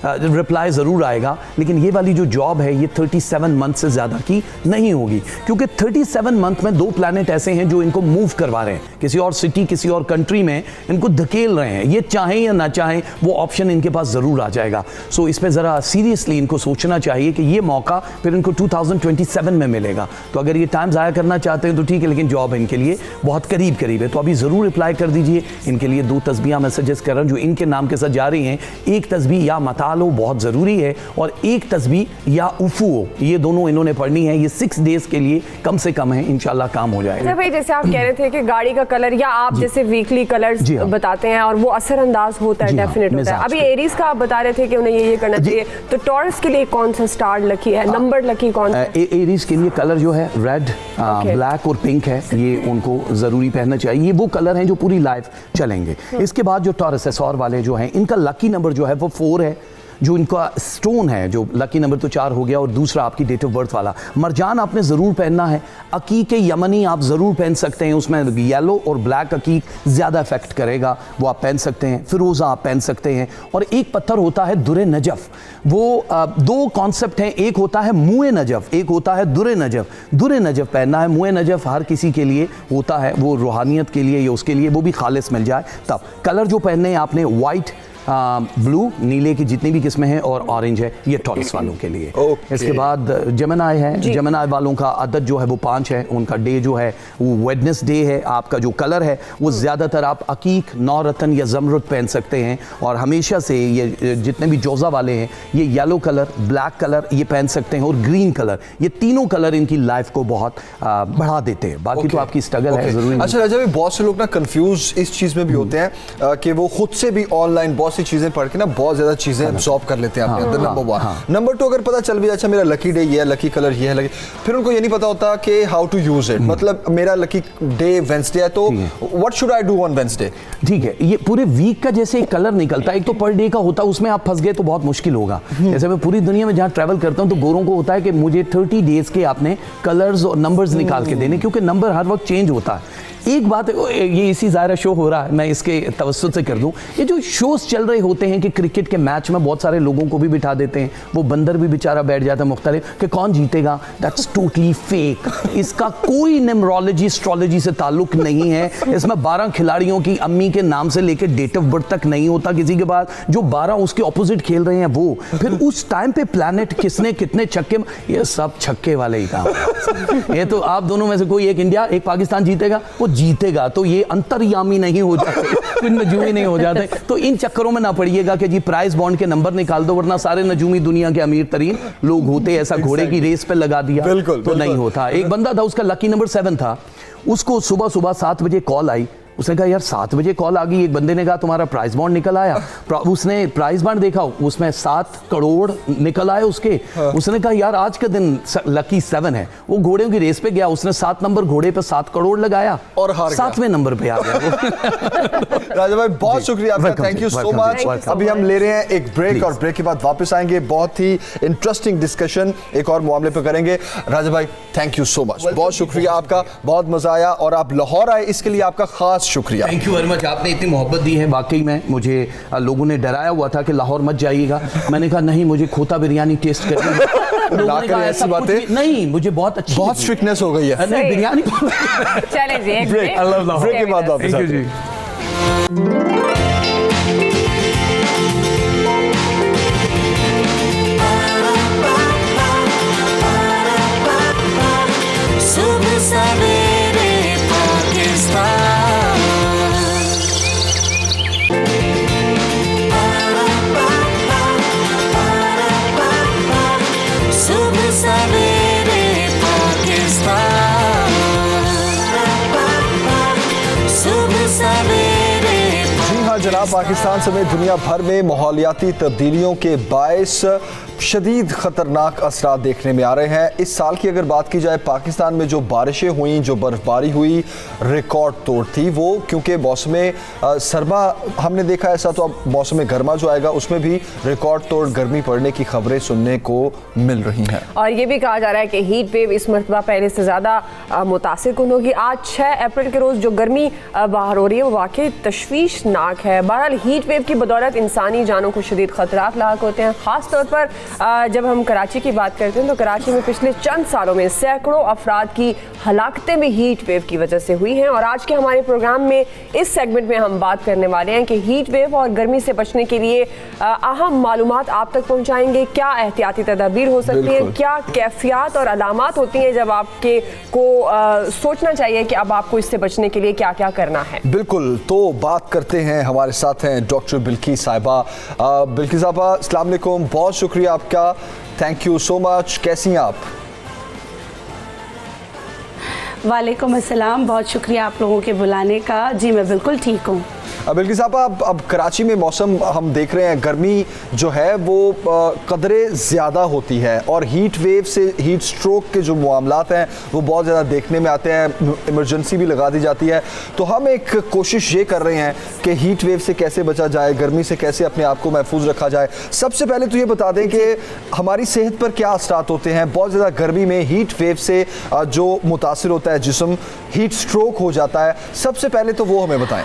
रिप्लाई ज़रूर आएगा, लेकिन ये वाली जो जॉब है ये 37 मंथ से ज़्यादा की नहीं होगी, क्योंकि 37 मंथ में 2 प्लैनेट ऐसे हैं जो इनको मूव करवा रहे हैं, किसी और सिटी, किसी और कंट्री में इनको धकेल रहे हैं। ये चाहें या ना चाहें वो ऑप्शन इनके पास ज़रूर आ जाएगा। सो इस पर ज़रा सीरियसली इनको सोचना चाहिए कि ये मौका फिर इनको 2027 में मिलेगा। तो अगर ये टाइम ज़ाया करना चाहते हैं तो ठीक है, लेकिन जॉब इनके लिए बहुत करीब है, तो अभी ज़रूर अप्लाई कर दीजिए। इनके लिए 2 तस्बीह मैं सजेस्ट कर रहा हूँ जो इनके नाम के साथ जा रही हैं। एक तस्बीह या मतालो बहुत ज़रूरी है, और एक तस्बीह या उफुओ, ये दोनों इन्होंने पढ़नी है। ये 6 डेज के लिए कम से कम है, इंशाल्लाह काम हो जाएगा। भाई जैसे आप कह रहे थे कि गाड़ी का कलर या आप जैसे वीकली कलर्स बताते हैं और वो असरअंदाज होता है, डेफिनेट होता है। अभी एरीज का आप बता रहे थे कि उन्हें ये करना चाहिए, तो टॉरस के लिए कौन सा स्टार लकी है, नंबर लकी कौन सा? एरीज के लिए कलर जो है रेड, ब्लैक और पिंक है, ये उनको ज़रूरी पहनना चाहिए। ये वो कलर हैं जो पूरी लाइफ चलेंगे। इसके बाद जो टॉरस है, सौर वाले जो हैं, इनका लकी नंबर जो है वो 4 है। जो इनका स्टोन है, जो लकी नंबर तो 4 हो गया, और दूसरा आपकी डेट ऑफ बर्थ वाला मरजान आपने ज़रूर पहनना है। अकीक यमनी आप ज़रूर पहन सकते हैं, उसमें येलो और ब्लैक अकीक ज़्यादा इफेक्ट करेगा, वो आप पहन सकते हैं। फिरोज़ा आप पहन सकते हैं। और एक पत्थर होता है दुरे नजफ़, वो 2 कॉन्सेप्ट हैं, एक होता है मुए नजफ़, एक होता है दुरे नजफ़। दुरे नजफ़ पहनना है, मुए नजफ़ हर किसी के लिए होता है, वो रूहानियत के लिए या उसके लिए वो भी खालिस मिल जाए तब। कलर जो पहनने हैं आपने वाइट, ब्लू, नीले की जितनी भी किस्में हैं, और ऑरेंज है, ये टॉरस वालों के लिए। इसके बाद जेमिनी है, जेमिनी वालों का अदद जो है वो 5 है। उनका डे जो है वो वेडनेसडे है। आपका जो कलर है वो ज़्यादातर आप अकीक, नौरतन या जमरुद पहन सकते हैं, और हमेशा से ये जितने भी जोज़ा वाले हैं ये येलो कलर, ब्लैक कलर ये पहन सकते हैं, और ग्रीन कलर, ये तीनों कलर इनकी लाइफ को बहुत बढ़ा देते हैं। बाकी तो आपकी स्ट्रगल है ज़रूरी। अच्छा राजा भाई, बहुत से लोग ना कंफ्यूज इस चीज़ में भी होते हैं कि वो खुद से भी ऑनलाइन बहुत सी चीजें पढ़ के ना बहुत ज्यादा चीजें एब्जॉर्ब कर लेते हैं अपने अंदर। नंबर 1। नंबर 2, अगर पता चल भी अच्छा मेरा लकी डे ये है, लकी कलर ये है, फिर उनको ये नहीं पता होता कि हाउ टू यूज इट। मतलब मेरा लकी डे वेडनेसडे है, तो what should I do on Wednesday? ठीक है, ये पूरे वीक का जैसे एक कलर निकलता है, एक तो पर डे का होता है, उसमें आप फंस गए तो बहुत मुश्किल होगा। जैसे मैं पूरी दुनिया में जहाँ ट्रैवल करता हूँ तो गोरों को होता है कि मुझे 30 डेज के आपने कलर्स और नंबर्स निकाल के देने, क्योंकि नंबर हर वक्त चेंज होता है। एक बात, ये इसी ज़ायरा शो हो रहा है, मैं इसके तवज्जुह से कर दूं, ये जो शोज़ चल रहे होते हैं कि क्रिकेट के मैच में बहुत सारे लोगों को भी बिठा देते हैं, वो बंदर भी बेचारा बैठ जाता है मुख्तलिफ कि कौन जीतेगा, दैट्स टोटली फेक। इसका कोई न्यूमरोलॉजी, एस्ट्रोलॉजी से ताल्लुक नहीं है। इसमें 12 खिलाड़ियों की अम्मी के नाम से लेकर डेट ऑफ बर्थ तक नहीं होता किसी के बाद, जो 12 उसके ऑपोजिट खेल रहे हैं वो, फिर उस टाइम पे प्लैनेट किसने कितने छक्के, ये सब छक्के वाले ही काम। ये तो आप दोनों में से कोई एक इंडिया, एक पाकिस्तान जीतेगा, वो जीतेगा, तो ये अंतर्यामी नहीं हो जाते। कोई नजूमी नहीं हो जाते। तो इन चक्करों में ना पड़िएगा कि जी प्राइस बॉन्ड के नंबर निकाल दो, वरना सारे नजूमी दुनिया के अमीर तरीन लोग होते, ऐसा घोड़े की रेस पे लगा दिया तो नहीं होता। एक बंदा था, उसका लकी नंबर 7 था, उसको सुबह सुबह 7 बजे कॉल आई। उसने कहा यार 7 बजे कॉल आ गई, एक बंदे ने कहा तुम्हारा प्राइस बॉन्ड निकल आया। उसने प्राइस बॉन्ड देखा, उसमें 7 करोड़ निकल आए उसके। उसने कहा यार आज का दिन लकी 7 है। वो घोड़े की रेस पे गया, उसने 7 नंबर घोड़े पे 7 करोड़ लगाया और हार गया। 7वें नंबर पे आ गया। राजा भाई बहुत शुक्रिया आपका, थैंक यू सो मच। अभी हम ले रहे हैं एक ब्रेक और ब्रेक के बाद वापस आएंगे, बहुत ही इंटरेस्टिंग डिस्कशन एक और मामले पे करेंगे। राजा भाई थैंक यू सो मच, बहुत शुक्रिया आपका, बहुत मजा आया और आप लाहौर आए इसके लिए आपका खास शुक्रिया। थैंक यू वेरी मच, आपने इतनी मोहब्बत दी है। वाकई में मुझे लोगों ने डराया हुआ था कि लाहौर मत जाइएगा, मैंने कहा नहीं मुझे खोता बिरयानी टेस्ट करनी है। लोगों ने कहा ऐसी बातें नहीं, मुझे बहुत अच्छी, बहुत स्ट्रिक्टनेस हो गई है। नहीं बिरयानी। चलें जी, एक ब्रेक के बाद वापस आते हैं। सुबह सवेरे पाकिस्तान, सुबह सवेरे पाकिस्तान, सुबह सवेरे। जी हाँ जनाब, पाकिस्तान समेत दुनिया भर में माहौलियाती तब्दीलियों के बायस शदीद खतरनाक असरात देखने में आ रहे हैं। इस साल की अगर बात की जाए, पाकिस्तान में जो बारिशें हुई, जो बर्फबारी हुई, रिकॉर्ड तोड़ थी वो, क्योंकि मौसम सरमा हमने देखा ऐसा, तो अब मौसम गर्मा जो आएगा उसमें भी रिकॉर्ड तोड़ गर्मी पड़ने की खबरें सुनने को मिल रही हैं। और ये भी कहा जा रहा है कि हीट वेव इस मरतबा पहले से ज़्यादा मुतासिर कुन होगी। आज 6 अप्रैल के रोज़ जो गर्मी बाहर हो रही है वो वाकई तशवीशनाक है। बहरहाल हीट वेव की बदौलत इंसानी जानों को शदीद खतरात लाक होते हैं। ख़ास तौर पर जब हम कराची की बात करते हैं तो कराची में पिछले चंद सालों में सैकड़ों अफराद की हलाकतें भी हीट वेव की वजह से हुई हैं। और आज के हमारे प्रोग्राम में इस सेगमेंट में हम बात करने वाले हैं कि हीट वेव और गर्मी से बचने के लिए अहम मालूमात आप तक पहुंचाएंगे। क्या एहतियाती तदाबीर हो सकती है, क्या कैफियत और अलामात होती हैं जब आपके को सोचना चाहिए कि अब आपको इससे बचने के लिए क्या क्या करना है। बिल्कुल, तो बात करते हैं, हमारे साथ हैं डॉक्टर बिल्किस साहिबा। बिल्किस साहिबा अस्सलाम वालेकुम, बहुत शुक्रिया आपका, थैंक यू सो मच। कैसी हैं आप? वालेकुम अस्सलाम, बहुत शुक्रिया आप लोगों के बुलाने का। जी मैं बिल्कुल ठीक हूँ। बिल्किस साहब, अब कराची में मौसम हम देख रहे हैं, गर्मी जो है वो कदरे ज़्यादा होती है और हीट वेव से हीट स्ट्रोक के जो मामलात हैं वो बहुत ज़्यादा देखने में आते हैं, इमरजेंसी भी लगा दी जाती है। तो हम एक कोशिश ये कर रहे हैं कि हीट वेव से कैसे बचा जाए, गर्मी से कैसे अपने आप को महफूज रखा जाए। सबसे पहले तो ये बता दें कि हमारी सेहत पर क्या असरात होते हैं बहुत ज़्यादा गर्मी में हीट वेव से जो मुतासिर होता है जिस्म, हीट स्ट्रोक हो जाता है, सबसे पहले तो वो हमें बताएं।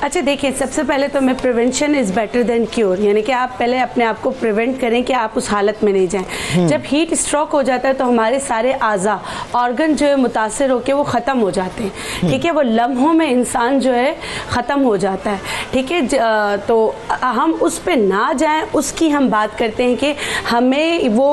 अच्छा देखिए, सबसे पहले तो मैं prevention is better than cure, यानी कि आप पहले अपने आप को प्रिवेंट करें कि आप उस हालत में नहीं जाएं। जब हीट स्ट्रोक हो जाता है तो हमारे सारे आज़ा ऑर्गन जो है मुतासर होकर वो ख़त्म हो जाते हैं। ठीक है, वो लम्हों में इंसान जो है ख़त्म हो जाता है। ठीक है, तो हम उस पर ना जाएं, उसकी हम बात करते हैं कि हमें वो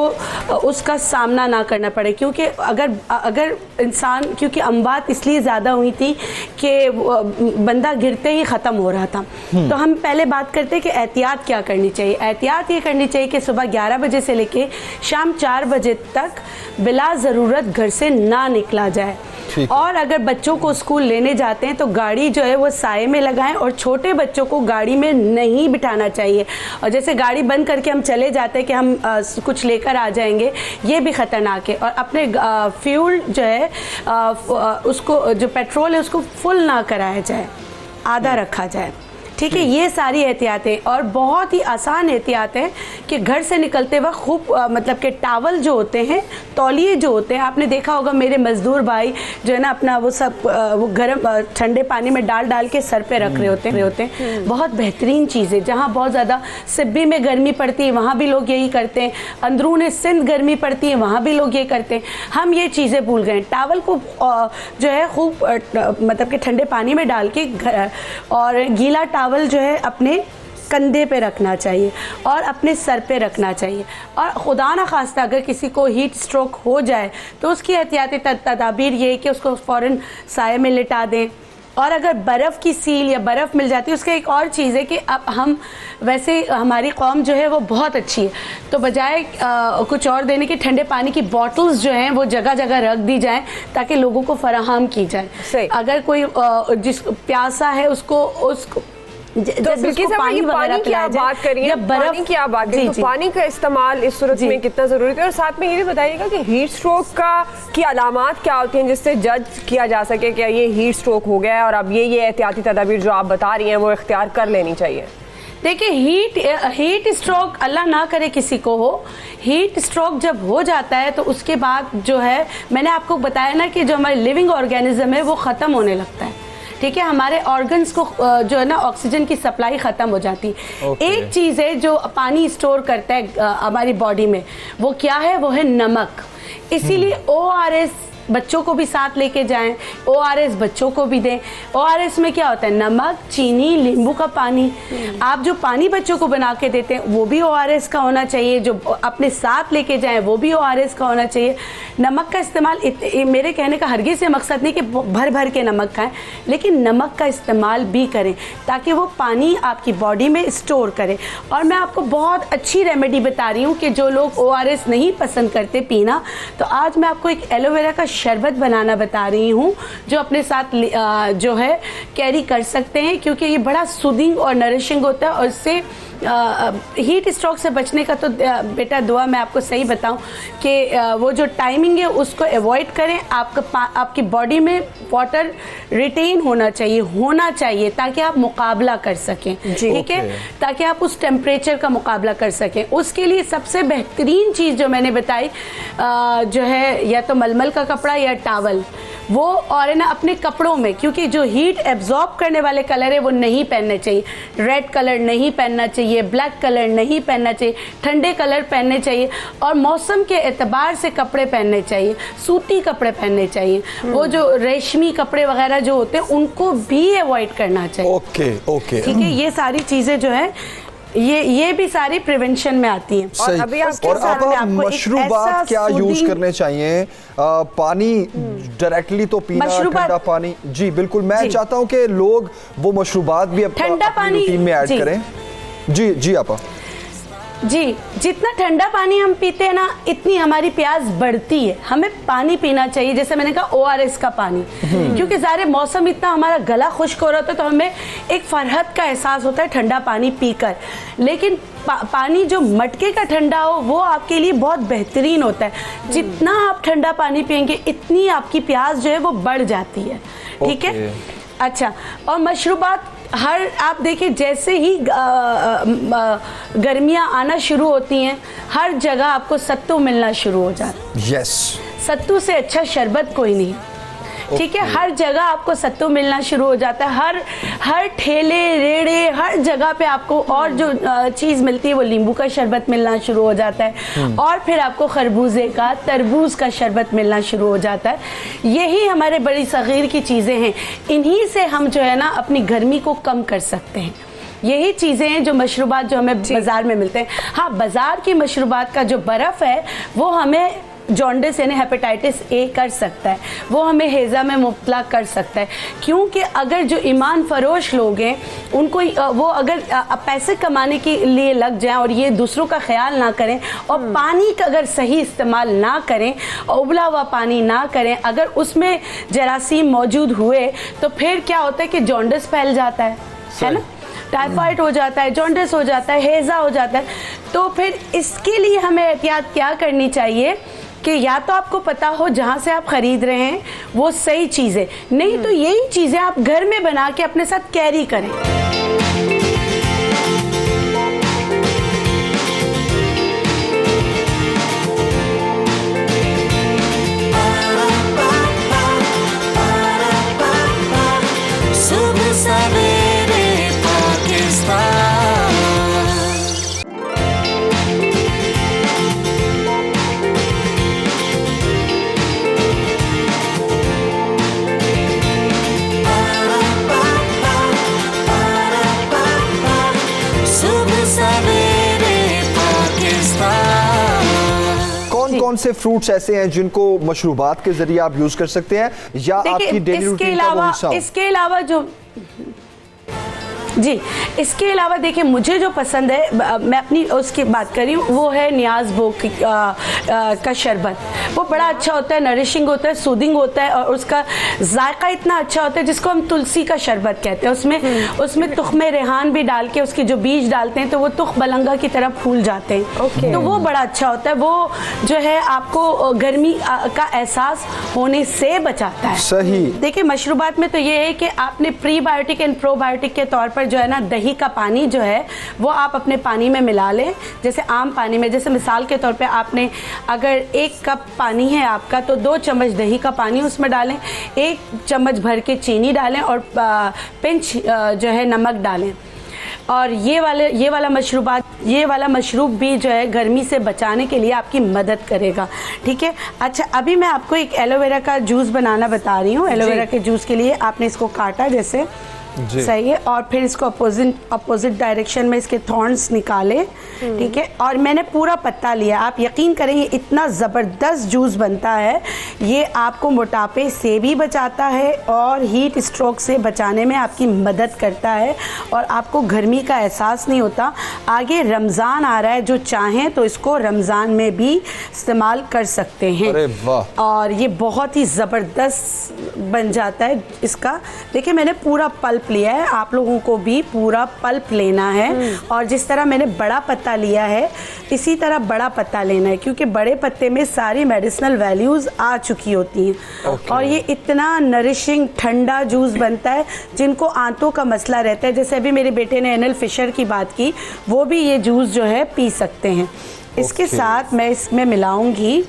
उसका सामना ना करना पड़े। क्योंकि अगर इंसान, क्योंकि अमवात इसलिए ज़्यादा हुई थी कि बंदा गिरते ही ख़त्म हो रहा था। तो हम पहले बात करते हैं कि एहतियात क्या करनी चाहिए। एहतियात ये करनी चाहिए कि सुबह 11 बजे से लेके शाम 4 बजे तक बिला ज़रूरत घर से ना निकला जाए। और अगर बच्चों को स्कूल लेने जाते हैं तो गाड़ी जो है वो साए में लगाएं और छोटे बच्चों को गाड़ी में नहीं बिठाना चाहिए। और जैसे गाड़ी बंद करके हम चले जाते हैं कि हम कुछ लेकर आ जाएंगे, ये भी ख़तरनाक है। और अपने फ्यूल जो है उसको, जो पेट्रोल है उसको फुल ना कराया जाए, आधा रखा जाए। ठीक है, ये सारी एहतियातें और बहुत ही आसान एहतियात है कि घर से निकलते वक्त खूब मतलब कि टावल जो होते हैं, तौलिए जो होते हैं, आपने देखा होगा मेरे मज़दूर भाई जो है ना अपना वो सब वो गर्म ठंडे पानी में डाल के सर पे रख रहे होते हैं। बहुत बेहतरीन चीज़ है। जहाँ बहुत ज़्यादा सिब्बी में गर्मी पड़ती है वहाँ भी लोग यही करते हैं, अंदरून सिंध गर्मी पड़ती है वहाँ भी लोग ये करते हैं। हम ये चीज़ें भूल गए। टावल को जो है खूब मतलब कि ठंडे पानी में डाल के और गीला टावल जो है अपने कंधे पे रखना चाहिए और अपने सर पे रखना चाहिए। और खुदा ना खास्ता अगर किसी को हीट स्ट्रोक हो जाए तो उसकी एहतियाती तदाबीर ये है कि उसको फ़ौरन साए में लिटा दें और अगर बर्फ़ की सील या बर्फ़ मिल जाती है, उसका एक और चीज़ है कि अब हम वैसे हमारी कौम जो है वो बहुत अच्छी है, तो बजाय कुछ और देने के ठंडे पानी की बॉटल्स जो हैं वो जगह जगह रख दी जाएं ताकि लोगों को फराहम की जाए। सही। अगर कोई जिस प्यासा है उसको तो बिल्कुल पानी की आप बात करिए, पानी की आप बात करिए, तो पानी का इस्तेमाल इस सूरत में कितना ज़रूरी है? और साथ में ये भी बताइएगा कि हीट स्ट्रोक की अलामात क्या होती हैं जिससे जज किया जा सके कि ये हीट स्ट्रोक हो गया है और अब ये एहतियाती तदाबीर जो आप बता रही हैं वो इख्तियार कर लेनी चाहिए। देखिए, हीट स्ट्रोक अल्लाह ना करे किसी को हो। हीट स्ट्रोक जब हो जाता है तो उसके बाद जो है, मैंने आपको बताया ना कि जो हमारे लिविंग ऑर्गेनिज्म है वो ख़त्म होने लगता है, ठीक है। हमारे ऑर्गन्स को जो है ना ऑक्सीजन की सप्लाई ख़त्म हो जाती है। एक चीज़ है जो पानी स्टोर करता है हमारी बॉडी में, वो क्या है? वो है नमक। इसीलिए ORS बच्चों को भी साथ लेके जाएं, ORS बच्चों को भी दें। ORS में क्या होता है? नमक, चीनी, नींबू का पानी। आप जो पानी बच्चों को बना के देते हैं वो भी ORS का होना चाहिए, जो अपने साथ लेके जाएं वो भी ORS का होना चाहिए। नमक का इस्तेमाल, मेरे कहने का हरगिज़ से मकसद नहीं कि भर भर के नमक खाएं, लेकिन नमक का इस्तेमाल भी करें ताकि वो पानी आपकी बॉडी में स्टोर करे। और मैं आपको बहुत अच्छी रेमेडी बता रही हूँ कि जो लोग ORS नहीं पसंद करते पीना, तो आज मैं आपको एक एलोवेरा का शरबत बनाना बता रही हूँ जो अपने साथ जो है कैरी कर सकते हैं, क्योंकि ये बड़ा सूदिंग और नरिशिंग होता है। और इससे हीट स्ट्रोक से बचने का तो बेटा दुआ मैं आपको सही बताऊं कि वो जो टाइमिंग है उसको अवॉइड करें। आपकी बॉडी में वाटर रिटेन होना चाहिए ताकि आप मुकाबला कर सकें, ठीक है, ताकि आप उस टेम्परेचर का मुकाबला कर सकें। उसके लिए सबसे बेहतरीन चीज़ जो मैंने बताई जो है या तो मलमल का कपड़ा या टावल, वो और है ना अपने कपड़ों में, क्योंकि जो हीट एब्जॉर्ब करने वाले कलर है वो नहीं पहनने चाहिए। रेड कलर नहीं पहनना चाहिए, ब्लैक कलर नहीं पहनना चाहिए, ठंडे कलर पहनने चाहिए और मौसम के एतबार से कपड़े पहनने चाहिए, सूती कपड़े पहनने चाहिए। वो जो रेशमी कपड़े वगैरह जो होते हैं उनको भी अवॉइड करना चाहिए। ओके ठीक है, ये सारी चीज़ें जो है ये भी सारी प्रिवेंशन में आती हैं। और अभी आप मशरूबात क्या यूज करने चाहिए? पानी डायरेक्टली तो पीना, ठंडा पानी? जी बिल्कुल, मैं चाहता हूं कि लोग वो मशरूबात भी ठंडा पानी रूटीन में ऐड करें। जी आपा जी, जितना ठंडा पानी हम पीते हैं ना इतनी हमारी प्यास बढ़ती है। हमें पानी पीना चाहिए, जैसे मैंने कहा ORS का पानी, क्योंकि ज़ाहिर मौसम इतना हमारा गला खुश्क हो रहा होता है तो हमें एक फरहत का एहसास होता है ठंडा पानी पीकर। लेकिन पानी जो मटके का ठंडा हो वो आपके लिए बहुत बेहतरीन होता है। जितना आप ठंडा पानी पियेंगे इतनी आपकी प्यास जो है वो बढ़ जाती है, ठीक है। अच्छा, और मशरूबात आप देखिए जैसे ही गर्मियाँ आना शुरू होती हैं हर जगह आपको सत्तू मिलना शुरू हो जाता है। यस, सत्तू से अच्छा शरबत कोई नहीं, ठीक है। हर जगह आपको सत्तू मिलना शुरू हो जाता है, हर ठेले रेड़े हर जगह पे आपको और जो चीज़ मिलती है वो नींबू का शरबत मिलना शुरू हो जाता है और फिर आपको खरबूजे का, तरबूज का शरबत मिलना शुरू हो जाता है। यही हमारे बड़ी सगीर की चीज़ें हैं, इन्हीं से हम जो है ना अपनी गर्मी को कम कर सकते हैं। यही चीज़ें हैं जो मशरूबात जो हमें बाज़ार में मिलते हैं। हाँ, बाज़ार की मशरूबात का जो बर्फ़ है वो हमें जॉन्डिस यानी हेपेटाइटिस A कर सकता है, वो हमें हैज़ा में मुब्तला कर सकता है। क्योंकि अगर जो ईमान फरोश लोग हैं उनको वो अगर पैसे कमाने के लिए लग जाएं और ये दूसरों का ख्याल ना करें और पानी का अगर सही इस्तेमाल ना करें, उबला हुआ पानी ना करें, अगर उसमें जरासीम मौजूद हुए तो फिर क्या होता है कि जॉन्डिस फैल जाता है ना, टाइफाइड हो जाता है, जॉन्डिस हो जाता है, हैज़ा हो जाता है। तो फिर इसके लिए हमें एहतियात क्या करनी चाहिए कि या तो आपको पता हो जहाँ से आप ख़रीद रहे हैं वो सही चीज़ें, नहीं तो यही चीज़ें आप घर में बना के अपने साथ कैरी करें। सुबह सवेरे पाकिस्तान। कौन से फ्रूट्स ऐसे हैं जिनको मशरूबात के जरिए आप यूज कर सकते हैं या आपकी डेली रूटीन का वो हिस्सा? इसके अलावा जो जी, इसके अलावा देखिए मुझे जो पसंद है, मैं अपनी उसकी बात कर रही हूँ, वो है नियाज भोग का शरबत। वो बड़ा अच्छा होता है, नरिशिंग होता है, सूदिंग होता है और उसका जायका इतना अच्छा होता है जिसको हम तुलसी का शरबत कहते हैं। उसमें तुख्मे रेहान भी डाल के उसके जो बीज डालते हैं तो वो तुख बलंगा की तरह फूल जाते हैं। तो वो बड़ा अच्छा होता है। वो जो है आपको गर्मी का एहसास होने से बचाता है। सही। देखिए मशरूबात में तो ये है कि आपने प्रीबायोटिक एंड प्रोबायोटिक के तौर पर जो है ना, दही का पानी जो है वो आप अपने पानी में मिला लें, जैसे आम पानी में। जैसे मिसाल के तौर पे आपने अगर 1 कप पानी है आपका तो 2 चम्मच दही का पानी उसमें डालें, 1 चम्मच भर के चीनी डालें और पिंच जो है नमक डालें। और ये वाला मशरूब भी जो है गर्मी से बचाने के लिए आपकी मदद करेगा। ठीक है। अच्छा, अभी मैं आपको एक एलोवेरा का जूस बनाना बता रही हूँ। एलोवेरा के जूस के लिए आपने इसको काटा जैसे, सही है, और फिर इसको अपोजिट डायरेक्शन में इसके थॉर्न्स निकाले। ठीक है। और मैंने पूरा पत्ता लिया। आप यकीन करेंगे इतना ज़बरदस्त जूस बनता है। ये आपको मोटापे से भी बचाता है और हीट स्ट्रोक से बचाने में आपकी मदद करता है और आपको गर्मी का एहसास नहीं होता। आगे रमज़ान आ रहा है, जो चाहें तो इसको रमज़ान में भी इस्तेमाल कर सकते हैं। अरे वाह। और ये बहुत ही ज़बरदस्त बन जाता है इसका। देखिए मैंने पूरा पल्प लिया है, आप लोगों को भी पूरा पल्प लेना है। और जिस तरह मैंने बड़ा पत्ता लिया है इसी तरह बड़ा पत्ता लेना है, क्योंकि बड़े पत्ते में सारी मेडिसिनल वैल्यूज़ आ चुकी होती हैं। और ये इतना नरिशिंग ठंडा जूस बनता है। जिनको आंतों का मसला रहता है, जैसे अभी मेरे बेटे ने एनल फिशर की बात की, वो भी ये जूस जो है पी सकते हैं। इसके साथ मैं इसमें मिलाऊंगी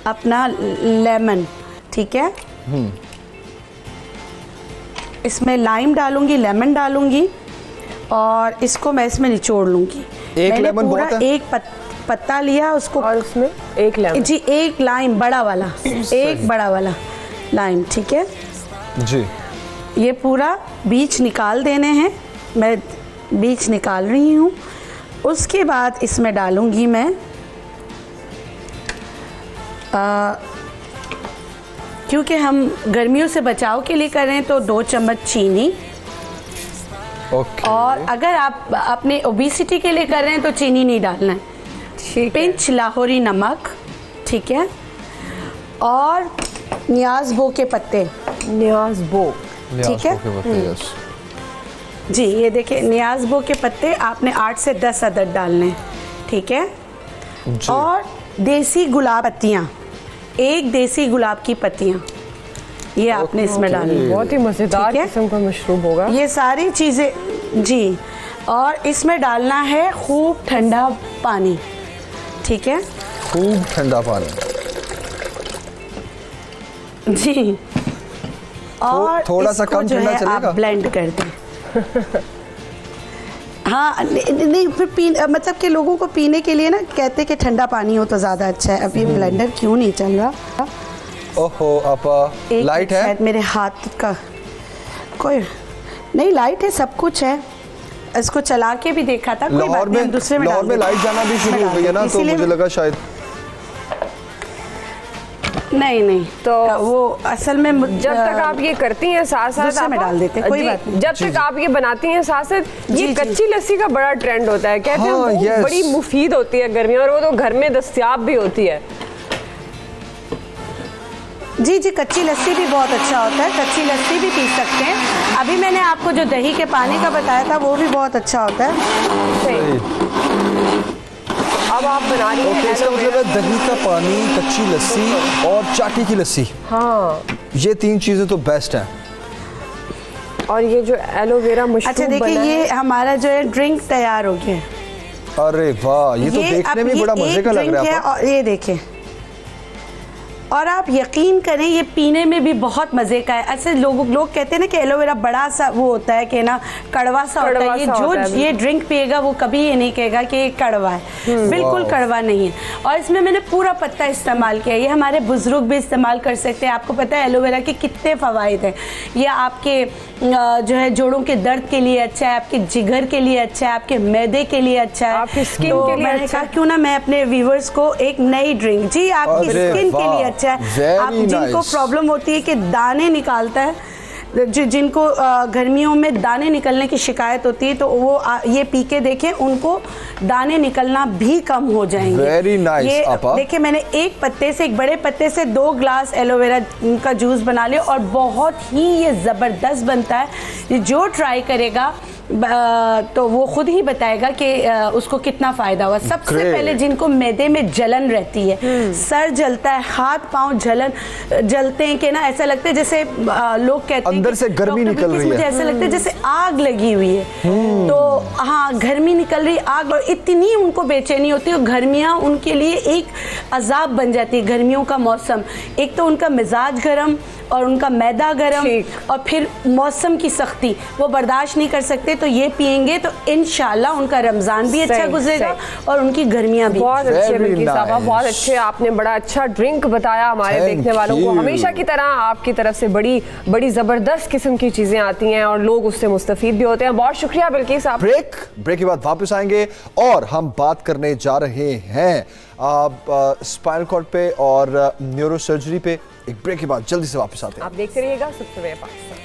अपना लेमन। ठीक है। इसमें लाइम डालूंगी, लेमन डालूंगी और इसको मैं इसमें निचोड़ लूंगी। एक लेमन बहुत है? एक पत्ता लिया उसको, और उसमें एक लेमन। जी, एक लाइम बड़ा वाला, एक बड़ा वाला लाइम। ठीक है जी। ये पूरा बीज निकाल देने हैं। मैं बीज निकाल रही हूँ। उसके बाद इसमें डालूंगी मैं क्योंकि हम गर्मियों से बचाव के लिए कर रहे हैं तो 2 चम्मच चीनी। और अगर आप अपने ओबेसिटी के लिए कर रहे हैं तो चीनी नहीं डालना है। पिंच लाहौरी नमक। ठीक है। और नियाज भोग के पत्ते। नियाज भोग, ठीक है जी। ये देखिए नियाज भोग के पत्ते आपने 8 से 10 अदद डालने हैं। ठीक है। और देसी गुलाब पत्तियाँ, 1 देसी गुलाब की पत्तियाँ ये आपने इसमें डालनी। बहुत ही मज़ेदार किस्म का मशरूब होगा ये सारी चीज़ें जी। और इसमें डालना है खूब ठंडा पानी। ठीक है। खूब ठंडा पानी जी। और थोड़ा सा कम ठंडा चलेगा? आप ब्लेंड कर दें। हाँ नहीं फिर मतलब कि लोगों को पीने के लिए ना कहते कि ठंडा पानी हो तो ज़्यादा अच्छा है। अब ये ब्लेंडर क्यों नहीं चल रहा? ओहो आपा, लाइट है? शायद मेरे हाथ का कोई नहीं, लाइट है, सब कुछ है। इसको चला के भी देखा था, कोई बात नहीं, हम दूसरे में लाहौर में लाइट जाना भी शुरू हो गई है ना, तो मुझे लगा शायद नहीं तो वो असल में जब तक आप ये करती हैं साथ साथ आप डाल देते हैं, कोई बात नहीं। जब तक आप ये बनाती हैं साथ साथ ये कच्ची लस्सी का बड़ा ट्रेंड होता है। कहते हैं वो बड़ी मुफीद होती है गर्मी और वो तो घर में दस्तयाब भी होती है। जी जी, कच्ची लस्सी भी बहुत अच्छा होता है, कच्ची लस्सी भी पी सकते हैं। अभी मैंने आपको जो दही के पानी का बताया था वो भी बहुत अच्छा होता है। अब आप बना रही हैं इसका मतलब है दही का पानी, कच्ची लस्सी और चाटी की लस्सी। हाँ, ये 3 चीजें तो बेस्ट हैं। और ये जो एलोवेरा मशरूब अच्छा देखिए ये हमारा जो है ड्रिंक तैयार हो गया। अरे वाह, ये तो देखने में बड़ा मजे का लग रहा है। और ये देखिए, और आप यकीन करें ये पीने में भी बहुत मज़े का है। ऐसे लोग कहते हैं ना कि एलोवेरा बड़ा सा वो होता है कि ना कड़वा सा होता है, ये जो ये ड्रिंक पिएगा वो कभी ये नहीं कहेगा कि ये कड़वा है, बिल्कुल कड़वा नहीं है। और इसमें मैंने पूरा पत्ता इस्तेमाल किया, ये हमारे बुजुर्ग भी इस्तेमाल कर सकते हैं। आपको पता है एलोवेरा के कितने फ़वाइद हैं। ये आपके जो है जोड़ों के दर्द के लिए अच्छा है, आपके जिगर के लिए अच्छा है, आपके मैदे के लिए अच्छा है, आपकी स्किन तो के लिए मैंने अच्छा कहा क्यों ना मैं अपने व्यूवर्स को एक नई ड्रिंक, जी आपकी स्किन के लिए अच्छा है। आप जिनको प्रॉब्लम होती है कि दाने निकालता है, जिनको गर्मियों में दाने निकलने की शिकायत होती है, तो वो ये पी के देखें, उनको दाने निकलना भी कम हो जाएंगे। Very nice. ये देखिए मैंने एक बड़े पत्ते से 2 ग्लास एलोवेरा का जूस बना लिया और बहुत ही ये ज़बरदस्त बनता है। ये जो ट्राई करेगा तो वो खुद ही बताएगा कि उसको कितना फ़ायदा हुआ। सबसे पहले जिनको मैदे में जलन रहती है, सर जलता है, हाथ पांव जलते हैं कि ना ऐसा लगता है जैसे लोग कहते हैं अंदर से गर्मी निकल रही है, मुझे ऐसा लगता है जैसे आग लगी हुई है। तो हाँ, गर्मी निकल रही आग, और इतनी उनको बेचैनी होती है। गर्मियाँ उनके लिए एक अजाब बन जाती है। गर्मियों का मौसम, एक तो उनका मिजाज गर्म और उनका मैदा गर्म, और फिर मौसम की सख्ती वो बर्दाश्त नहीं कर सकते, तो ये पिएंगे तो इंशाल्लाह उनका रमज़ान भी अच्छा गुजरेगा और उनकी गर्मियाँ भी। बहुत अच्छे बिल्की साहबा, बहुत अच्छे, आपने बड़ा अच्छा ड्रिंक बताया हमारे देखने वालों को। हमेशा की तरह आपकी तरफ से बड़ी ज़बरदस्त किस्म की चीज़ें आती हैं और लोग उससे मुस्तफ़ीद भी होते हैं। बहुत शुक्रिया बिल्की साहब। ब्रेक के बाद वापस आएंगे और हम बात करने जा रहे हैं स्पाइनल कॉर्ड पे और न्यूरो सर्जरी पे। एक ब्रेक के बाद जल्दी से वापस आते हैं। आप देखते रहिएगा सबसे बड़े पाकिस्तान।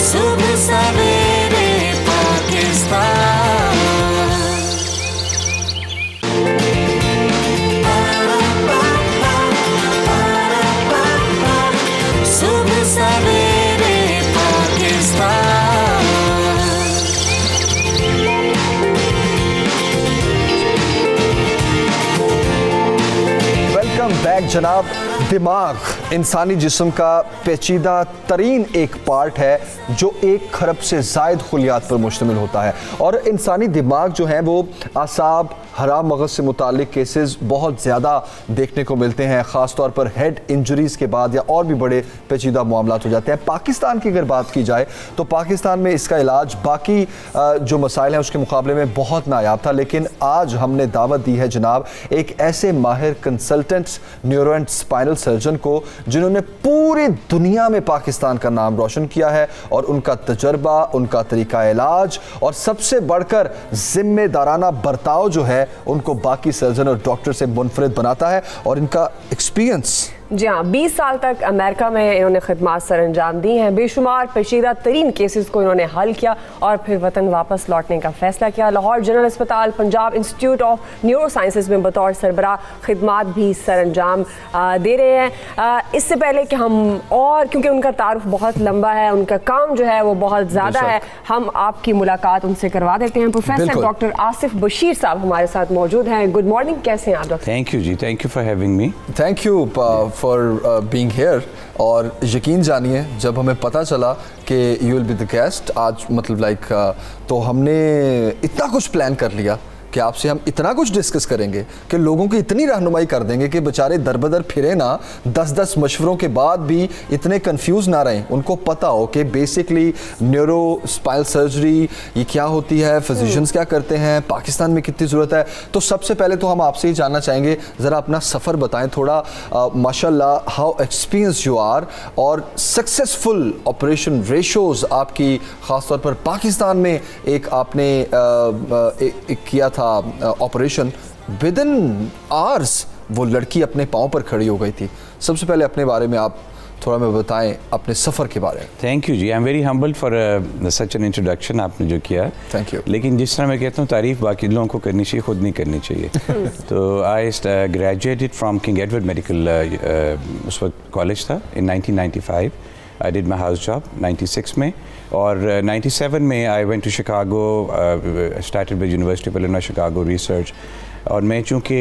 सुबह सवेरे पाकिस्तान, सुबह सवेरे पाकिस्तान। वेलकम बैक जनाब। दिमाग इंसानी जिस्म का पेचीदा तरीन एक पार्ट है जो 1 खरब से ज़ायद खुलियात पर मुश्तमिल होता है, और इंसानी दिमाग जो है वो आसाब, हराम मगज़ से मुतालिक केसेस बहुत ज़्यादा देखने को मिलते हैं, ख़ास तौर पर हेड इंजरीज़ के बाद या और भी बड़े पेचीदा मामलात हो जाते हैं। पाकिस्तान की अगर बात की जाए तो पाकिस्तान में इसका इलाज बाकी जो मसाइल हैं उसके मुकाबले में बहुत नायाब था, लेकिन आज हमने दावत दी है जनाब एक ऐसे माहिर consultant neuro and spinal surgeon को जिन्होंने पूरी दुनिया में पाकिस्तान का नाम रोशन किया है, और उनका तजर्बा, उनका तरीका इलाज और सबसे बढ़कर जिम्मेदाराना बर्ताव जो है उनको बाकी सर्जन और डॉक्टर से मुनफरिद बनाता है। और इनका एक्सपीरियंस, जी हाँ, 20 साल तक अमेरिका में इन्होंने खिदमात सर अंजाम दी हैं। बेशुमार पेचीदा तरीन केसेस को इन्होंने हल किया और फिर वतन वापस लौटने का फैसला किया। लाहौर जनरल अस्पताल, Punjab institute of neuro sciences में बतौर सरबराह खिदमात भी सर अंजाम दे रहे हैं। इससे पहले कि हम और, क्योंकि उनका तारुफ बहुत लंबा है, उनका काम जो है वो बहुत ज़्यादा है, हम आपकी मुलाकात उनसे करवा देते हैं। प्रोफेसर डॉक्टर आसिफ बशीर साहब हमारे साथ मौजूद हैं। गुड मॉर्निंग, कैसे हैं आप doctor? Thank you ji, thank you for having me. Thank you for being here. और यकीन जानिए जब हमें पता चला कि you will be the guest आज, मतलब तो हमने इतना कुछ प्लान कर लिया कि आपसे हम इतना कुछ डिस्कस करेंगे कि लोगों की इतनी रहनुमाई कर देंगे कि बेचारे दर बदर फिरे ना, 10-10 मशवरों के बाद भी इतने कंफ्यूज ना रहें, उनको पता हो कि बेसिकली न्यूरो स्पाइनल सर्जरी ये क्या होती है, फिजिशियंस क्या करते हैं, पाकिस्तान में कितनी ज़रूरत है। तो सबसे पहले तो हम आपसे ही जानना चाहेंगे, ज़रा अपना सफ़र बताएं थोड़ा। माशाल्लाह हाउ एक्सपीरियंस यू आर, और सक्सेसफुल ऑपरेशन रेशोज़ आपकी, ख़ास तौर पर पाकिस्तान में एक आपने एक किया था ऑपरेशन, विद इन आवर्स वो लड़की अपने पाँव पर खड़ी हो गई थी। सबसे पहले अपने बारे में आप थोड़ा मैं बताएं, अपने सफ़र के बारे में। Thank you ji, I am very humbled for such an introduction आपने जो किया। Thank you. लेकिन जिस तरह मैं कहता हूँ तारीफ़ बाकी लोगों को करनी चाहिए, खुद नहीं करनी चाहिए। तो I graduated from King Edward Medical, उस वक्त कॉलेज था, in 1995। I did my house job 96 में, और 97 में I went to Chicago, started with University of Illinois Chicago research. और मैं चूँकि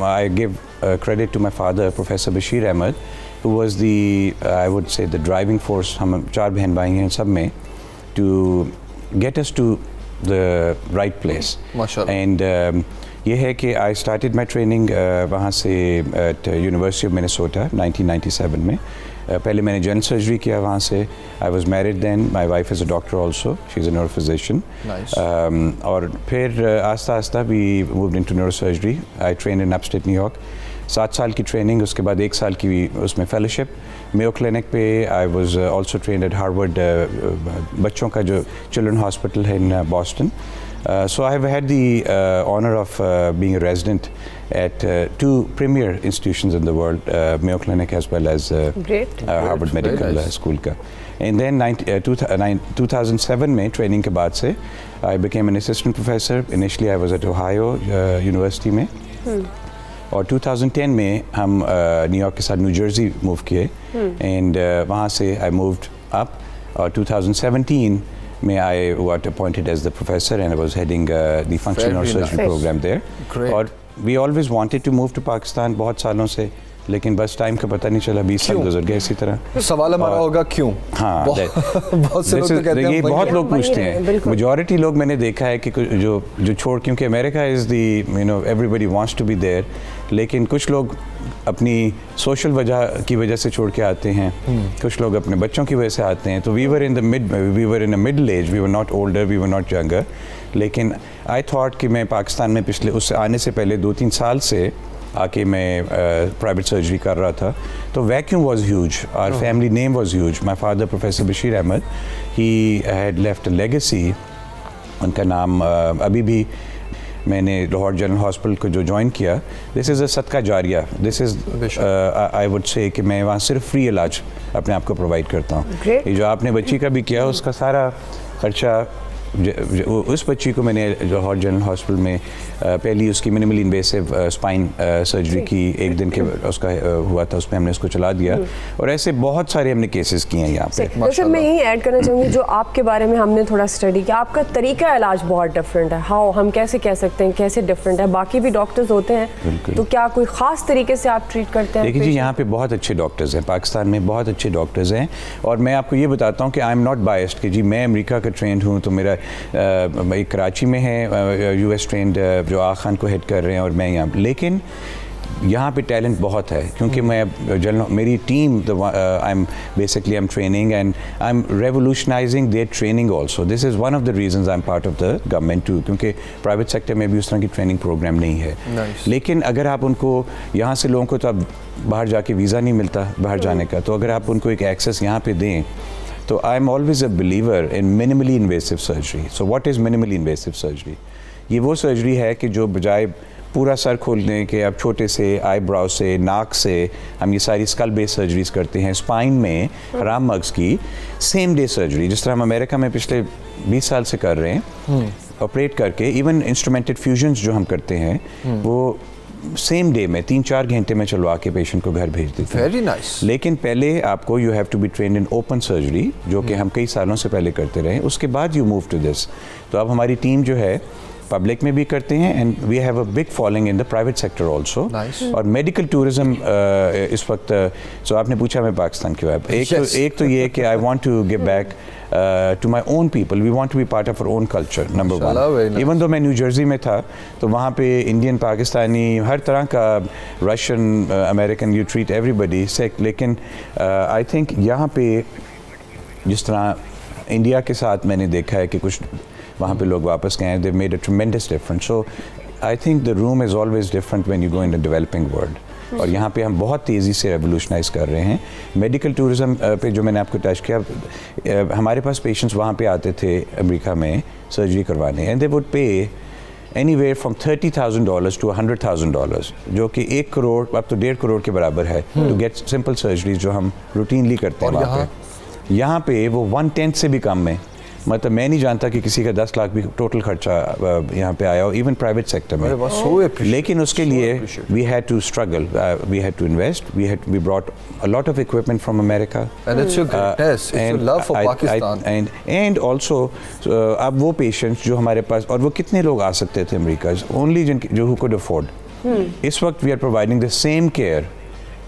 I give credit to my father professor Bashir Ahmad, who was I would say the driving force, हम 4 बहन भाई हैं सब में, to get us to the right place. माशाल्लाह। And ये है कि आई स्टार्टेड माई ट्रेनिंग वहाँ से एट यूनिवर्सिटी ऑफ मिनेसोटा 1997 में। पहले मैंने जनरल सर्जरी किया वहाँ से। I was married then, my wife is a doctor also, she is a neuro physician. और फिर आस्ता आस्ता we moved into neurosurgery. I train in upstate New York, 7 साल की ट्रेनिंग, उसके बाद 1 साल की उसमें फेलोशिप मेयो क्लिनिक पे। I was also trained at Harvard, बच्चों का जो चिल्ड्रन हॉस्पिटल है in Boston. So I have had the honor of being a resident at 2 premier institutions in the world, Mayo Clinic as well as Harvard Medical School का. And then 2007 में training के बाद से I became an assistant professor. Initially I was at Ohio University में. और 2010 में हम New York के साथ न्यू जर्सी मूव किए एंड वहाँ से आई मूव्ड अप। और 2017 में I got appointed as the professor and I was heading the functional surgery program there. Great. और we always wanted to move to Pakistan बहुत सालों से, लेकिन बस टाइम का पता नहीं चला, 20 साल गुजर गए इसी तरह। सवाल हमारा होगा क्यों? हाँ, बहुत से लोग तो कहते हैं ये बहुत लोग पूछते हैं। मेजॉरिटी लोग मैंने देखा है कि जो छोड़, क्योंकि America is the everybody wants to be there, लेकिन कुछ लोग अपनी सोशल वजह की वजह से छोड़ के आते हैं, कुछ लोग अपने बच्चों की वजह से आते हैं। तो we were in a middle age, we were not older, we were not younger. लेकिन आई थॉट कि मैं पाकिस्तान में पिछले उससे आने से पहले 2-3 साल से आके मैं प्राइवेट सर्जरी कर रहा था, तो vacuum was huge, our family name was huge. My father professor Bashir Ahmad, he had left a legacy. उनका नाम अभी भी, मैंने लाहौर जनरल हॉस्पिटल को जो ज्वाइन किया, दिस इज़ अ सदका जारिया। दिस इज़ आई वुड से कि मैं वहाँ सिर्फ फ्री इलाज अपने आप को प्रोवाइड करता हूँ। ये जो आपने बच्ची का भी किया, उसका सारा खर्चा उस बच्ची को मैंने लाहौर जनरल हॉस्पिटल में पहली उसकी मिनिमली इन्वेसिव स्पाइन सर्जरी की, 1 दिन के उसका हुआ था, उसमें हमने उसको चला दिया। और ऐसे बहुत सारे हमने केसेस किए हैं यहाँ पे। वैसे मैं यही ऐड करना चाहूँगी, जो आपके बारे में हमने थोड़ा स्टडी किया, आपका तरीका इलाज बहुत डिफरेंट है। हाउ हम कैसे कह सकते हैं कैसे डिफरेंट है? बाकी भी डॉक्टर्स होते हैं, तो क्या कोई ख़ास तरीके से आप ट्रीट करते हैं? देखिए जी, यहाँ पे बहुत अच्छे डॉक्टर्स हैं, पाकिस्तान में बहुत अच्छे डॉक्टर्स हैं। और मैं आपको ये बताता हूँ कि आई एम नॉट बायस्ड कि जी मैं अमेरिका का ट्रेंड हूँ, तो मेरा एक कराची में है US ट्रेंड जो आगा खान को हेड कर रहे हैं और मैं यहाँ, लेकिन यहाँ पे टैलेंट बहुत है, क्योंकि मैं मेरी team I am training and I am revolutionising their training also. This is one of the reasons I am part of the government too, क्योंकि प्राइवेट सेक्टर में भी उस तरह की ट्रेनिंग प्रोग्राम नहीं है। लेकिन अगर आप उनको यहाँ से लोगों को, तो अब बाहर जाके वीज़ा नहीं मिलता बाहर जाने का, तो अगर आप उनको एक एक्सेस यहाँ पे दें, तो I am always a believer in minimally invasive surgery. So what is minimally invasive surgery? ये वो सर्जरी है कि जो बजाय पूरा सर खोलने के, अब छोटे से आईब्राउ से, नाक से, हम ये सारी स्कल बेस्ड सर्जरीज करते हैं। स्पाइन में हराम मग्स की सेम डे सर्जरी, जिस तरह हम अमेरिका में पिछले 20 साल से कर रहे हैं, ऑपरेट करके। इवन इंस्ट्रूमेंटेड फ्यूजन्स जो हम करते हैं, वो सेम डे में 3-4 घंटे में चलवा के पेशेंट को घर भेज देते हैं। Very nice. लेकिन पहले आपको you have to be trained in open surgery, जो कि हम कई सालों से पहले करते रहे, उसके बाद यू मूव टू दिस। तो अब हमारी टीम जो है पब्लिक में भी करते हैं, and we have a big following in the private sector also. और मेडिकल टूरिज्म इस वक्त, सो आपने पूछा मैं पाकिस्तान क्यों आया, एक तो ये कि I want to give back to my own people. We want to be part of our own culture, number one. Even though मैं न्यू जर्सी में था, तो वहाँ पे इंडियन, पाकिस्तानी, हर तरह का, Russian, American, you treat everybody sick. लेकिन I think यहाँ पे जिस तरह इंडिया के साथ मैंने देखा है कि कुछ वहाँ पे लोग वापस गए हैं, they've made a tremendous difference. So I think the room is always different when you go in the developing world. और यहाँ पे हम बहुत तेज़ी से रेवोल्यूशनाइज कर रहे हैं। मेडिकल टूरिज़म पे जो मैंने आपको टच किया, हमारे पास पेशेंट्स वहाँ पे आते थे अमेरिका में सर्जरी करवाने, एंड दे वुड पे anywhere from $30,000 to $100,000, जो कि 1 करोड़, अब तो 1.5 करोड़ के बराबर है, टू गेट सिंपल सर्जरीज जो हम रूटीनली करते हैं वहाँ पे। यहाँ पे वो 1/10 से भी कम में, मतलब मैं नहीं जानता कि किसी का 10 लाख भी टोटल खर्चा यहाँ पे आया हो, इवन प्राइवेट सेक्टर में। लेकिन उसके लिए we had to struggle, we had to invest, we brought a lot of equipment from America, and also अब वो पेशेंट्स जो हमारे पास, और वो कितने लोग आ सकते थे अमेरिका, ओनली जो हु कुड अफोर्ड। इस वक्त we are providing the same care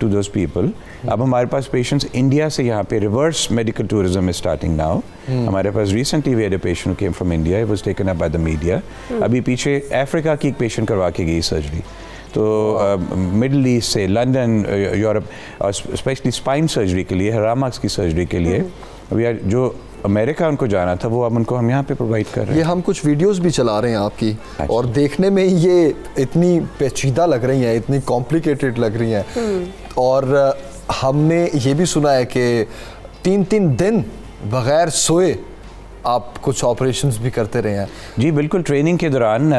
to those people. अब हमारे पास पेशेंट्स इंडिया से यहाँ पे reverse medical tourism is starting now. हमारे पास recently we had a patient who came from India, it was taken up by the media. अभी पीछे Africa की एक पेशेंट करवा के गई सर्जरी. तो मिडल ईस्ट से, लंदन, यूरोप, और स्पेशली स्पाइन सर्जरी के लिए, हरामाक्स की सर्जरी के लिए अभी जो अमेरिका उनको जाना था वो अब उनको हम यहाँ पे प्रोवाइड कर रहे हैं. ये हम कुछ वीडियोस भी चला रहे हैं आपकी, और देखने में ये इतनी पेचीदा लग रही हैं, इतनी कॉम्प्लिकेटेड लग रही हैं. और हमने ये भी सुना है कि 3-3 दिन बगैर सोए आप कुछ ऑपरेशंस भी करते रहे हैं. जी बिल्कुल. ट्रेनिंग के दौरान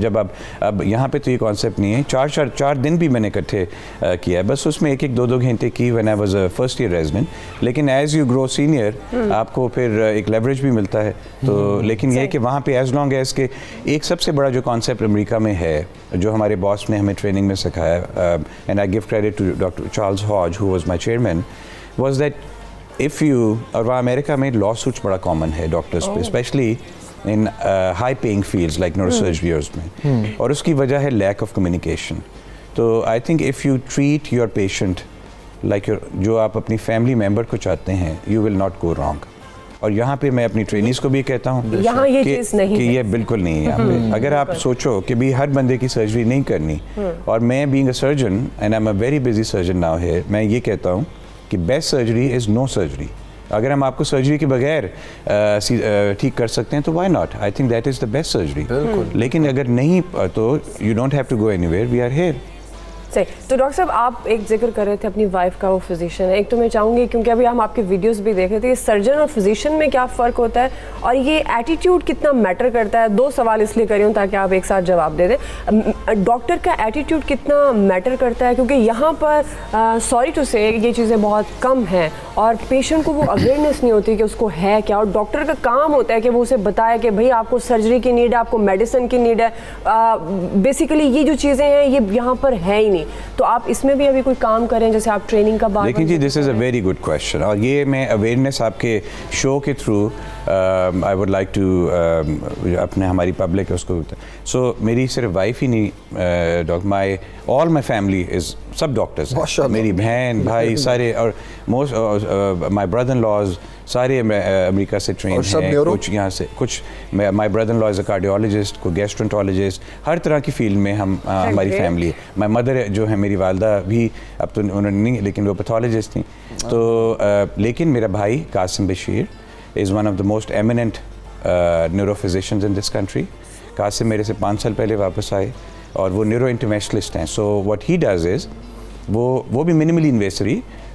जब अब यहाँ पे तो ये कॉन्सेप्ट नहीं है, 4 दिन भी मैंने इकट्ठे किया है, बस उसमें 1-1, 2-2 घंटे की when I was a first year resident. लेकिन एज यू ग्रो सीनियर आपको फिर एक लेवरेज भी मिलता है. तो लेकिन ये कि वहाँ पे एज लॉन्ग एज के एक सबसे बड़ा जो कॉन्सेप्ट अमेरिका में है, जो हमारे बॉस ने हमें ट्रेनिंग में सिखाया, and I give credit to doctor Charles Hodge who was my chairman, was that if you, और वहाँ अमेरिका में लॉ सूट्स बड़ा कॉमन है डॉक्टर्स पे, specially in high paying fields like neurosurgery में, और उसकी वजह है लैक ऑफ कम्युनिकेशन. तो I think if you treat your patient like your, जो आप अपनी फैमिली मेम्बर को चाहते हैं, you will not go wrong. और यहाँ पे मैं अपनी ट्रेनीज को भी कहता हूँ यहाँ ये चीज़ नहीं कि है. ये बिल्कुल नहीं है यहाँ पे. अगर आप सोचो कि भी हर बंदे की सर्जरी नहीं करनी, और मैं being a surgeon and I am a very busy surgeon now है, मैं ये कहता हूँ कि best surgery is no surgery. अगर हम आपको सर्जरी के बगैर ठीक कर सकते हैं तो why not. I think that is the best surgery. लेकिन अगर नहीं तो you don't have to go anywhere, we are here. सही. तो डॉक्टर साहब, आप एक जिक्र कर रहे थे अपनी वाइफ का, वो फिजिशियन है. एक तो मैं चाहूँगी, क्योंकि अभी हम आपके वीडियोस भी देख रहे थे, सर्जन और फिजिशियन में क्या फ़र्क होता है, और ये एटीट्यूड कितना मैटर करता है. 2 सवाल इसलिए कर रही हूँ ताकि आप एक साथ जवाब दे दें. डॉक्टर का एटीट्यूड कितना मैटर करता है, क्योंकि यहाँ पर सॉरी टू से ये चीज़ें बहुत कम हैं, और पेशेंट को वो अवेयरनेस नहीं होती कि उसको है क्या, और डॉक्टर का काम होता है कि वो उसे बताए कि भाई आपको सर्जरी की नीड है, आपको मेडिसिन की नीड है. बेसिकली ये जो चीज़ें हैं ये यहाँ पर है ही नहीं. तो आप इसमें भी अभी कोई काम करें, जैसे आप ट्रेनिंग का बात. लेकिन जी this is a very good question, और ये मैं अवेयरनेस आपके शो के through I would like to अपने हमारी पब्लिक है उसको. सो मेरी सिर्फ वाइफ ही नहीं, ऑल माई फैमिली इज़ सब डॉक्टर्स. मेरी बहन, भाई सारे, और most my brother in laws सारे अमेरिका से ट्रेन हैं. कुछ यहाँ से, कुछ my brother in law is a cardiologist, कोई गैस्ट्रोएंटरोलॉजिस्ट, हर तरह की फील्ड में हम हमारी फैमिली है. माई मदर जो है, मेरी वालदा भी, अब तो उन्होंने नहीं, लेकिन वो पैथोलॉजिस्ट थी. तो लेकिन मेरा भाई Qasim Bashir is one of the most eminent neurophysicians in this country. Qasim मेरे से 5 साल पहले वापस आए, और वो न्यूरो इंटरवेंशनलिस्ट हैं. So what he does is, वो भी मिनिमली इन्वेसिव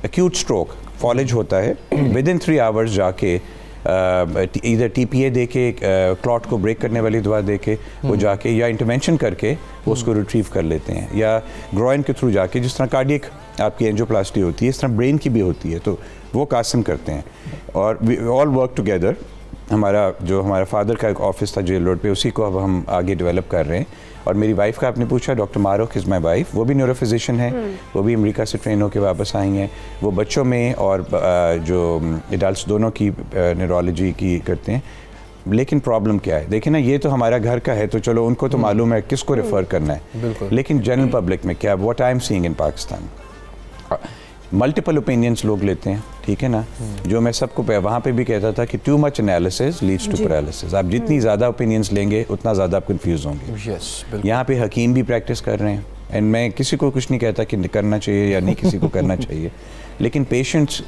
एक्यूट स्ट्रोक फॉलेज होता है, विद इन 3 आवर्स जाके इधर TPA दे के, क्लॉट को ब्रेक करने वाली दवा दे के वो जाके, या इंटरवेंशन करके वो उसको रिट्रीव कर लेते हैं, या ग्रोइन के थ्रू जाके, जिस तरह कार्डियक आपकी एंजियोप्लास्टी होती है, इस तरह ब्रेन की भी होती है. तो वो कासिम करते हैं, और वी ऑल वर्क टुगेदर. हमारा फादर का एक ऑफिस था जेल रोड पे, उसी को अब हम आगे डेवलप कर रहे हैं. और मेरी वाइफ का आपने पूछा, doctor Mahrukh is my wife, वो भी न्यूरोफिजिशियन है. वो भी अमेरिका से ट्रेन होकर वापस आई हैं. वो बच्चों में और जो एडल्ट्स दोनों की न्यूरोलॉजी की करते हैं. लेकिन प्रॉब्लम क्या है, देखिए ना, ये तो हमारा घर का है, तो चलो उनको तो मालूम है किसको रेफ़र करना है. लेकिन जनरल पब्लिक में क्या, what I am seeing in Pakistan, multiple opinions लोग लेते हैं, ठीक है ना. जो मैं सबको वहाँ पे भी कहता था कि too much analysis leads to paralysis. आप जितनी ज़्यादा ओपिनियंस लेंगे उतना ज़्यादा आप कंफ्यूज होंगे. यहाँ पे हकीम भी प्रैक्टिस कर रहे हैं, एंड मैं किसी को कुछ नहीं कहता कि करना चाहिए या नहीं किसी को करना चाहिए. लेकिन पेशेंट्स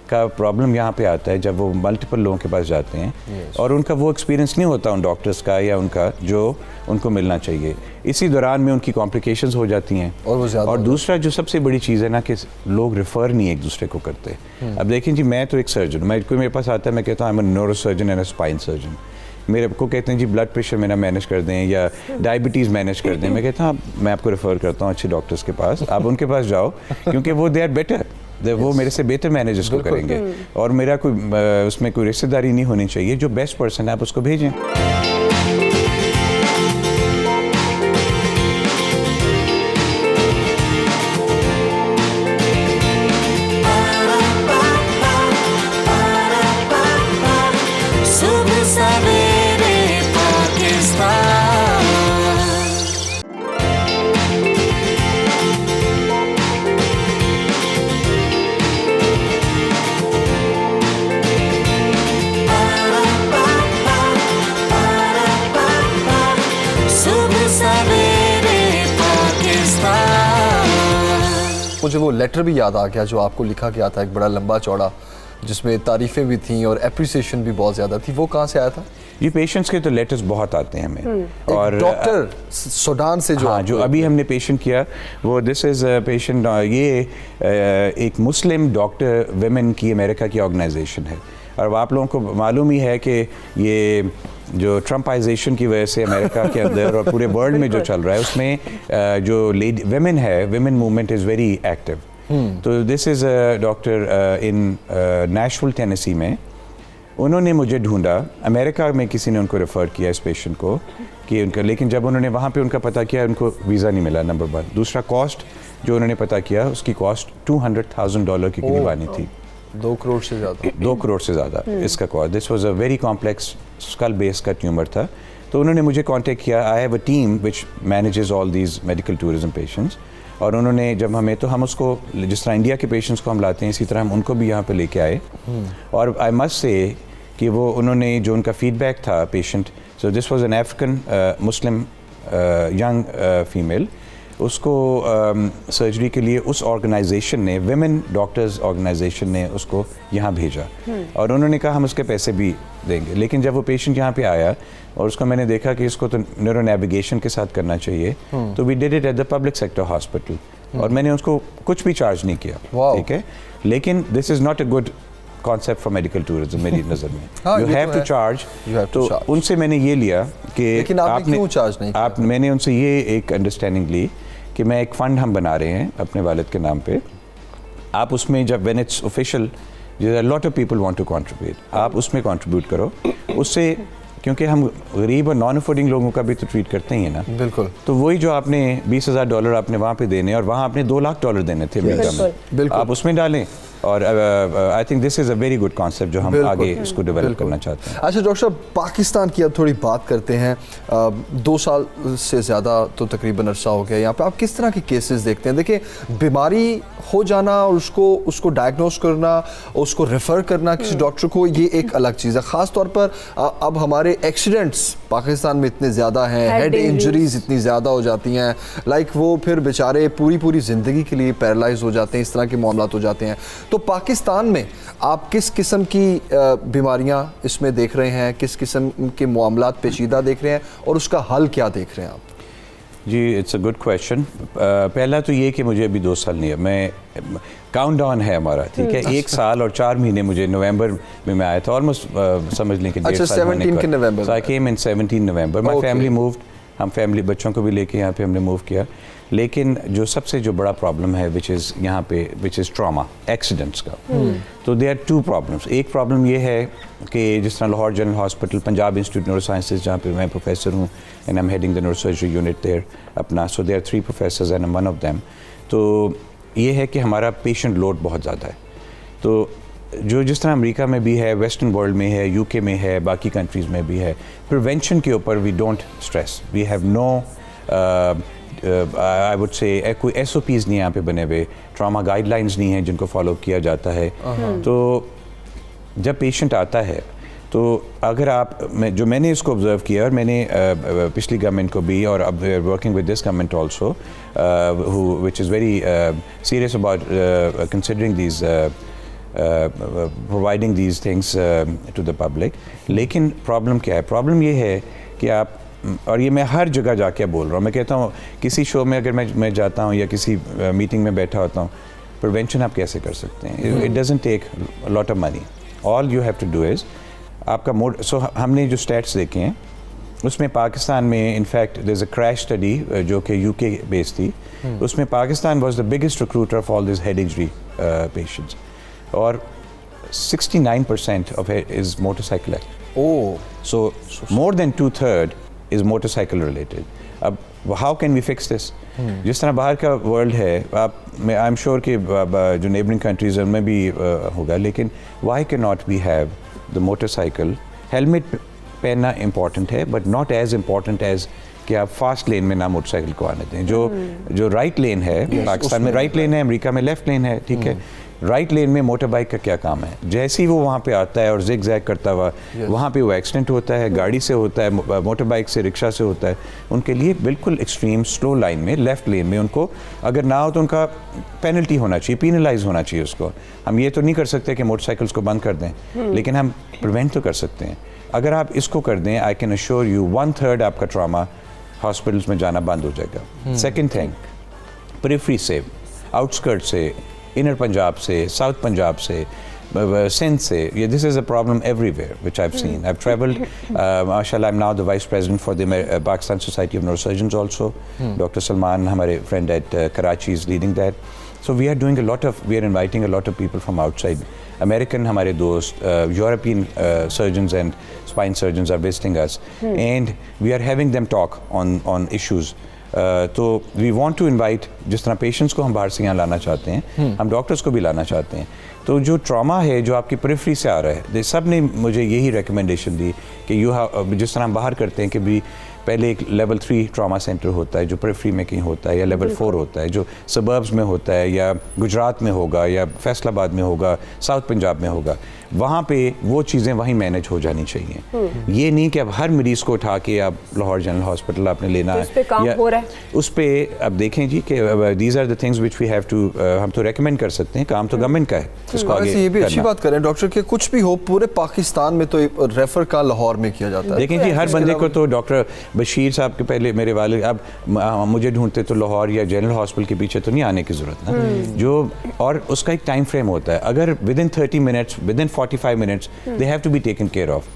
का प्रॉब्लम यहाँ पे आता है जब वो मल्टीपल लोगों के पास जाते हैं, और उनका वो एक्सपीरियंस नहीं होता उन डॉक्टर्स का या उनका जो उनको मिलना चाहिए. इसी दौरान में उनकी कॉम्प्लिकेशंस हो जाती हैं. और दूसरा जो सबसे बड़ी चीज़ है ना, कि लोग रेफ़र नहीं एक दूसरे को करते. अब देखें जी, मैं तो एक सर्जन, कोई मेरे पास आता है, मैं कहता हूँ आई am a neuro surgeon and a spine surgeon. मेरे को कहते हैं जी ब्लड प्रेशर मेरा मैनेज कर दें या डायबिटीज़ मैनेज कर दें. मैं कहता हूँ मैं आपको रेफ़र करता हूँ अच्छे डॉक्टर्स के पास, आप उनके पास जाओ, क्योंकि वो दे आर बेटर, वो मेरे से बेहतर मैनेज इसको करेंगे. और मेरा कोई उसमें कोई रिश्तेदारी नहीं होनी चाहिए. जो बेस्ट पर्सन है आप उसको भेजें. सुबह सवेरे पाकिस्तान. मुझे वो लेटर भी याद आ गया जो आपको लिखा गया था, एक बड़ा लंबा चौड़ा, जिसमें तारीफ़ें भी थी और एप्रिसिएशन भी बहुत ज़्यादा थी। वो कहाँ से आया था? ये पेशेंट्स के तो लेटर्स बहुत आते हैं हमें। और डॉक्टर सूडान से जो अभी हमने पेशेंट किया वो दिस इज़ पेशेंट, ये एक मुस्लिम डॉक्टर विमेन की अमेरिका की ऑर्गेनाइजेशन है। और आप लोगों को मालूम ही है कि ये जो ट्रम्पाइजेशन की वजह से अमेरिका के अंदर और पूरे वर्ल्ड में जो चल रहा है उसमें जो लेडी विमेन है, women movement is very active. तो this is doctor in Nashville Tennessee में। उन्होंने मुझे ढूंढा, अमेरिका में किसी ने उनको रेफ़र किया इस पेशेंट को कि उनका, लेकिन जब उन्होंने वहाँ पे उनका पता किया उनको वीज़ा नहीं मिला, नंबर 1। दूसरा कॉस्ट जो उन्होंने पता किया उसकी कॉस्ट $200,000 के करीब आनी थी। 2 करोड़ से ज़्यादा। 2 करोड़ से ज़्यादा इसका cost. This was a very complex skull base का ट्यूमर था। तो उन्होंने मुझे कांटेक्ट किया। I have a team which manages all these medical tourism patients. और उन्होंने जब हमें, तो हम उसको जिस तरह इंडिया के पेशेंट्स को हम लाते हैं इसी तरह हम उनको भी यहाँ पे लेके आए। और आई मस्ट से कि वो उन्होंने जो उनका फीडबैक था patient, so this was an African Muslim young female, उसको सर्जरी के लिए उस ऑर्गेनाइजेशन ने, विमेन डॉक्टर्स ऑर्गेनाइजेशन ने उसको यहाँ भेजा। और उन्होंने कहा हम उसके पैसे भी देंगे। लेकिन जब वो पेशेंट यहाँ पे आया और उसको मैंने देखा कि इसको तो न्यूरो नेविगेशन के साथ करना चाहिए, तो we did it at the public sector hospital. और मैंने उसको कुछ भी चार्ज नहीं किया, ठीक है। लेकिन this is not a good concept for medical tourism मेरी नज़र में। You have to charge. तो उनसे मैंने ये लिया कि लेकिन आपने क्यों चार्ज नहीं किया? मैंने उनसे ये एक अंडरस्टैंडिंग ली कि मैं एक फ़ंड हम बना रहे हैं अपने वालिद के नाम पे, आप उसमें जब when it's official, lot of people want to contribute, आप उसमें कंट्रीब्यूट करो। उससे, क्योंकि हम गरीब और नॉन अफोर्डिंग लोगों का भी तो ट्रीट करते ही है ना। बिल्कुल। तो वही जो आपने $20,000 आपने वहाँ पे देने और वहाँ आपने $2 लाख देने थे अमेरिका में, आप उसमें डालें। और I think this is a very good concept जो हम आगे इसको डेवलप करना चाहते हैं। अच्छा डॉक्टर साहब, पाकिस्तान की अब थोड़ी बात करते हैं। 2 साल से ज़्यादा तो तकरीबन अरसा हो गया यहाँ पे, आप किस तरह के केसेस देखते हैं? देखिए, बीमारी हो जाना और उसको डायग्नोस करना, उसको रेफ़र करना किसी डॉक्टर को, ये एक अलग चीज़ है। ख़ास तौर पर अब हमारे एक्सीडेंट्स पाकिस्तान में इतने ज़्यादा हैं, हेड इंजरीज इतनी ज़्यादा हो जाती हैं, लाइक वो फिर बेचारे पूरी ज़िंदगी के लिए पैरालाइज हो जाते हैं, इस तरह के मामला हो जाते हैं। तो पाकिस्तान में आप किस किस्म की बीमारियां इसमें देख रहे हैं, किस किस्म के मामलात पेचीदा देख रहे हैं और उसका हल क्या देख रहे हैं आप? जी, इट्स अ गुड क्वेश्चन। पहला तो ये कि मुझे अभी 2 साल नहीं है, मैं काउंट डाउन है हमारा, ठीक है। 1 साल और 4 महीने मुझे नवंबर में मैं आया था, ऑलमोस्ट समझ लें कि 1.5 साल होने को। 17 नवंबर। सो आई केम इन 17 नवंबर। माय फैमिली मूव्ड, हम फैमिली बच्चों को भी लेके यहाँ पे हमने मूव किया। लेकिन जो सबसे जो बड़ा प्रॉब्लम है विच इज़ ट्रॉमा, एक्सीडेंट्स का, तो दे आर 2 प्रॉब्लम्स। एक प्रॉब्लम ये है कि जिस तरह Lahore general hospital, Punjab institute neuro sciences जहाँ पे मैं प्रोफेसर हूँ and I am heading the neuro surgery unit there अपना, so there 3 professors and one of them. तो ये है कि हमारा पेशेंट लोड बहुत ज़्यादा है। तो जो जिस तरह अमेरिका में भी है, वेस्टर्न वर्ल्ड में है, यूके में है, बाकी कंट्रीज़ में भी है, प्रिवेंशन के ऊपर we don't stress, we have no I would say कोई SOPs नहीं यहाँ पे बने हुए, ट्रॉमा गाइडलाइंस नहीं है जिनको फॉलो किया जाता है। तो जब पेशेंट आता है तो अगर आप, जो मैंने इसको ऑब्जर्व किया और मैंने पिछली गवर्नमेंट को भी, और अब we are working with this government also which is very serious about considering these providing these things to the public. लेकिन प्रॉब्लम क्या है? प्रॉब्लम ये है कि आप, और ये मैं हर जगह जाके बोल रहा हूँ, मैं कहता हूँ किसी शो में अगर मैं जाता हूँ या किसी मीटिंग में बैठा होता हूँ, प्रिवेंशन आप कैसे कर सकते हैं? It doesn't take lot of money, all you have to do is आपका मोड। सो हमने जो स्टैट्स देखे हैं उसमें पाकिस्तान में, in fact there is a crash study जो कि UK बेस्ड थी, उसमें Pakistan was the biggest recruiter of all this head injury patients, और 69% of it is motorcycle accident. Oh, so more than 2/3 is motorcycle related. अब how can we fix this? जिस तरह बाहर का वर्ल्ड है, आई एम श्योर कि जो neighbouring countries हैं उनमें भी होगा, लेकिन why cannot we have the motorcycle? Helmet पहनना इम्पॉर्टेंट है, but not as important as कि आप फास्ट लेन में ना मोटरसाइकिल को आने दें। जो राइट लेन है, पाकिस्तान में राइट लेन है, अमेरिका में लेफ्ट लेन है, ठीक है। राइट लेन में मोटर बाइक का क्या काम है? जैसे ही वो वहाँ पे आता है और जिग जैग करता हुआ वहाँ पे वो एक्सीडेंट होता है, गाड़ी से होता है, मोटर बाइक से, रिक्शा से होता है। उनके लिए बिल्कुल एक्सट्रीम स्लो लाइन में, लेफ्ट लेन में उनको अगर ना हो तो उनका पेनल्टी होना चाहिए, पीनलाइज होना चाहिए उसको। हम ये तो नहीं कर सकते कि मोटरसाइकिल्स को बंद कर दें, लेकिन हम प्रिवेंट तो कर सकते हैं। अगर आप इसको कर दें, आई कैन अश्योर यू 1/3 आपका ट्रॉमा हॉस्पिटल्स में जाना बंद हो जाएगा। सेकेंड थिंग, पेरिफेरी से, आउटस्कर्ट से, इनर पंजाब से, साउथ पंजाब से, सिंध से, this is a problem everywhere which I've seen. I've traveled, mashallah, I'm now the vice president for the Pakistan Society of Neurosurgeons also. Dr. Salman, हमारे friend at Karachi is leading that. So we are doing we are inviting a lot of people from outside. American हमारे दोस्त, European surgeons and spine surgeons are visiting us, and we are having them talk on issues. तो we want to invite, जिस तरह patients को हम बाहर से यहाँ लाना चाहते हैं, हम डॉक्टर्स को भी लाना चाहते हैं। तो जो ट्रॉमा है जो आपकी पेरिफेरी से आ रहा है, सब ने मुझे यही रिकमेंडेशन दी कि जिस तरह हम बाहर करते हैं कि भी पहले एक लेवल 3 ट्रॉमा सेंटर होता है जो पेरिफेरी में कहीं होता है, या लेवल 4 होता है जो सबर्ब्स में होता है, या गुजरात में होगा, या फैसलाबाद में होगा, साउथ पंजाब में होगा। वहाँ पे वो चीज़ें वहीं मैनेज हो जानी चाहिए। ये नहीं कि अब हर मरीज को उठा के आप लाहौर जनरल हॉस्पिटल आपने लेना है, या उस पर अब देखें जी कि these are the things which we have to, हम तो रेकमेंड कर सकते हैं, काम तो गवर्नमेंट का है। इसको आगे ये भी अच्छी बात करें डॉक्टर कि कुछ भी हो पूरे पाकिस्तान में तो रेफर का लाहौर में किया जाता है। देखें जी, हर बंदे को तो डॉक्टर बशीर साहब के पहले मेरे वाले अब मुझे ढूंढते तो लाहौर या जनरल हॉस्पिटल के पीछे तो नहीं आने की ज़रूरत ना, जो और उसका एक टाइम फ्रेम होता है। अगर within 30 minutes, within 45 minutes they have to be taken care of.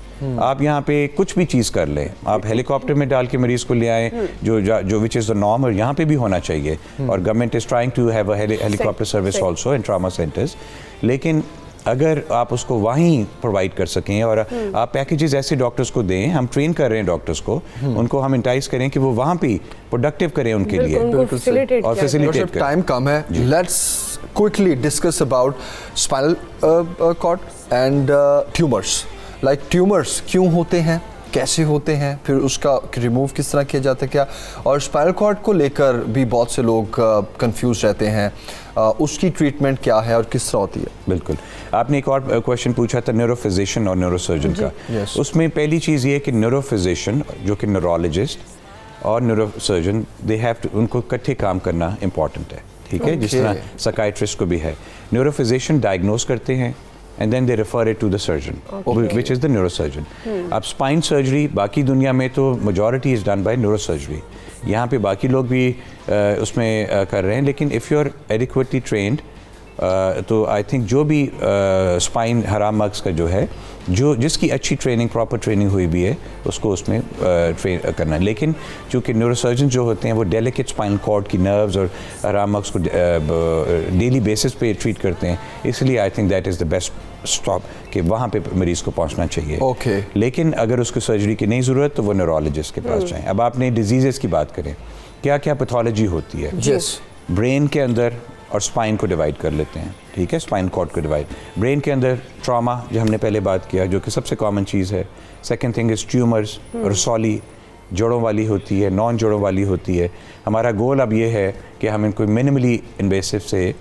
आप यहाँ पे कुछ भी चीज़ कर लें, आप हेलीकॉप्टर में डाल के मरीज़ को ले आएँ, जो विच इज़ द नॉर्म, और यहाँ पे भी होना चाहिए, और government is trying to have a helicopter service also in trauma centres. लेकिन अगर आप उसको वहीं प्रोवाइड कर सकें और आप पैकेजेस ऐसे डॉक्टर्स को दें, हम ट्रेन कर रहे हैं डॉक्टर्स को, उनको हम इंटाइज करें कि वो वहाँ पे प्रोडक्टिव करें उनके लिए और फैसिलिटेट करें। टाइम कम है, let's quickly discuss about spinal cord and tumours. Like tumours क्यों होते हैं, कैसे होते हैं, फिर उसका रिमूव किस तरह किया जाता है क्या, और स्पाइनल कॉर्ड को लेकर भी बहुत से लोग कंफ्यूज रहते हैं, उसकी ट्रीटमेंट क्या है और किस तरह होती है। बिल्कुल, आपने एक और क्वेश्चन पूछा था न्यूरोफिजिशियन और न्यूरोसर्जन का। उसमें पहली चीज़ ये कि न्यूरोफिजिशियन जो कि न्यूरोलॉजिस्ट और न्यूरोसर्जन, दे हैव टू, उनको इकट्ठे काम करना इंपॉर्टेंट है, ठीक है, जिस तरह साइकियाट्रिस्ट को भी है। न्यूरोफिजिशियन डायग्नोज करते हैं and then they refer it to the surgeon, which is the neurosurgeon. अब spine surgery बाकी दुनिया में तो majority is done by neurosurgery. यहाँ पे बाकी लोग भी उसमें कर रहे हैं, लेकिन if you are adequately trained, तो आई थिंक जो भी स्पाइन हराम मग्स का जो है, जो जिसकी अच्छी ट्रेनिंग, प्रॉपर ट्रेनिंग हुई भी है, उसको उसमें ट्रेन करना है। लेकिन चूँकि न्यूरोसर्जन जो होते हैं वो डेलिकेट स्पाइनल कॉर्ड की नर्व्स और हराम मग्स को डेली बेसिस पे ट्रीट करते हैं, इसलिए आई think that is the best stop कि वहाँ पे मरीज़ को पहुँचना चाहिए। लेकिन अगर उसको सर्जरी की नहीं ज़रूरत तो वो न्यूरोलॉजिस्ट के पास जाएँ। अब आपने डिजीज़ की बात करें, क्या क्या पैथोलॉजी होती है? ब्रेन के अंदर और स्पाइन को डिवाइड कर लेते हैं, ठीक है, स्पाइन कॉर्ड को डिवाइड। ब्रेन के अंदर ट्रॉमा, जो हमने पहले बात किया, जो कि सबसे कॉमन चीज़ है। सेकंड थिंग इज़ ट्यूमर्स, रसौली जोड़ों वाली होती है, नॉन जोड़ों वाली होती है। हमारा गोल अब ये है कि हम इनको मिनिमली इन्वेसिव से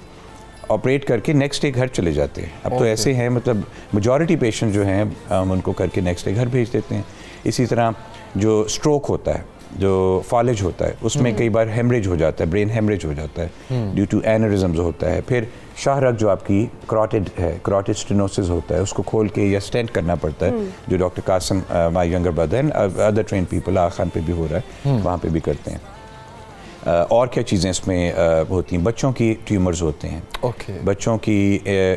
ऑपरेट करके नेक्स्ट डे घर चले जाते हैं। अब तो ऐसे हैं, मतलब मेजॉरिटी पेशेंट जो हैं हम उनको करके नेक्स्ट डे घर भेज देते हैं। इसी तरह जो स्ट्रोक होता है, जो फॉलेज होता है, उसमें कई बार हेमरेज हो जाता है, ब्रेन हेमरेज हो जाता है ड्यू टू एनेरिज्म्स होता है। फिर शाहरग जो आपकी क्रोटिड है, क्रोटिड स्टेनोसिस होता है, उसको खोल के या स्टेंट करना पड़ता है, जो doctor Qasim, my younger brother and other train people, आखान पे भी हो रहा है, वहाँ पे भी करते हैं। और क्या चीज़ें इसमें होती हैं? बच्चों की ट्यूमर्स होते हैं, बच्चों की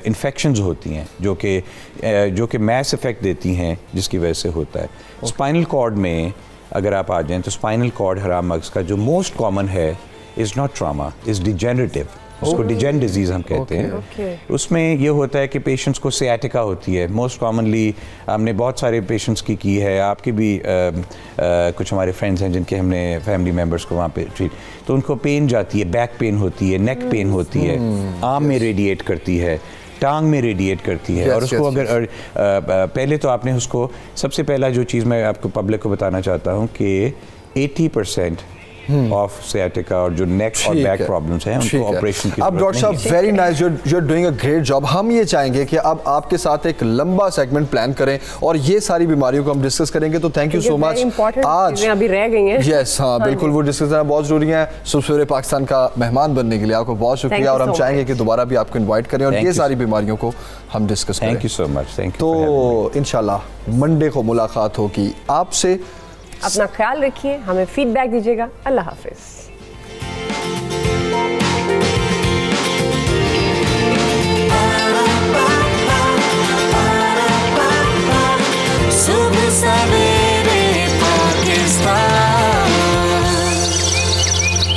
इन्फेक्शंस होती हैं जो कि मैस इफेक्ट देती हैं, जिसकी वजह से होता है। स्पाइनल कॉर्ड में अगर आप आ जाएं तो स्पाइनल कॉर्ड हराम मग्स का जो मोस्ट कॉमन है is not trauma, is degenerative, उसको डिजेन डिजीज़ हम कहते हैं। उसमें ये होता है कि पेशेंट्स को सियाटिका होती है, मोस्ट कॉमनली हमने बहुत सारे पेशेंट्स की है, आपके भी कुछ हमारे फ्रेंड्स हैं जिनके हमने फैमिली मेम्बर्स को वहाँ पे ट्रीट, तो उनको पेन जाती है, बैक पेन होती है, नेक पेन होती है, आर्म में रेडिएट करती है, टांग में रेडिएट करती है। और उसको अगर पहले तो आपने उसको, सबसे पहला जो चीज़ मैं आपको पब्लिक को बताना चाहता हूँ कि 80% ऑफ sciatica और जो नेक और ठीक बैक है, प्रॉब्लम्स हैं ठीक उनको है। ऑपरेशन की अब जरूरत डॉक्टर साहब नहीं है। Very nice, you are doing a great job. हम ये चाहेंगे कि अब आपके साथ एक लंबा सेगमेंट प्लान करें और ये सारी बीमारियों को हम डिस्कस करेंगे, तो thank you so much. Important आज चीजें अभी रह गई हैं। यस हाँ बिल्कुल, वो डिस्कस करना बहुत जरूरी है। सुबह पाकिस्तान का मेहमान बनने के लिए आपको बहुत Thank शुक्रिया, you और हम so चाहेंगे कि दोबारा भी आपको इनवाइट करें और Thank ये you. सारी बीमारियों को हम डिस्कस करें। Thank you so much, thank you. तो इंशाल्लाह मंडे को मुलाकात होगी आपसे। अपना ख्याल रखिए, हमें फीडबैक दीजिएगा। अल्लाह हाफिज।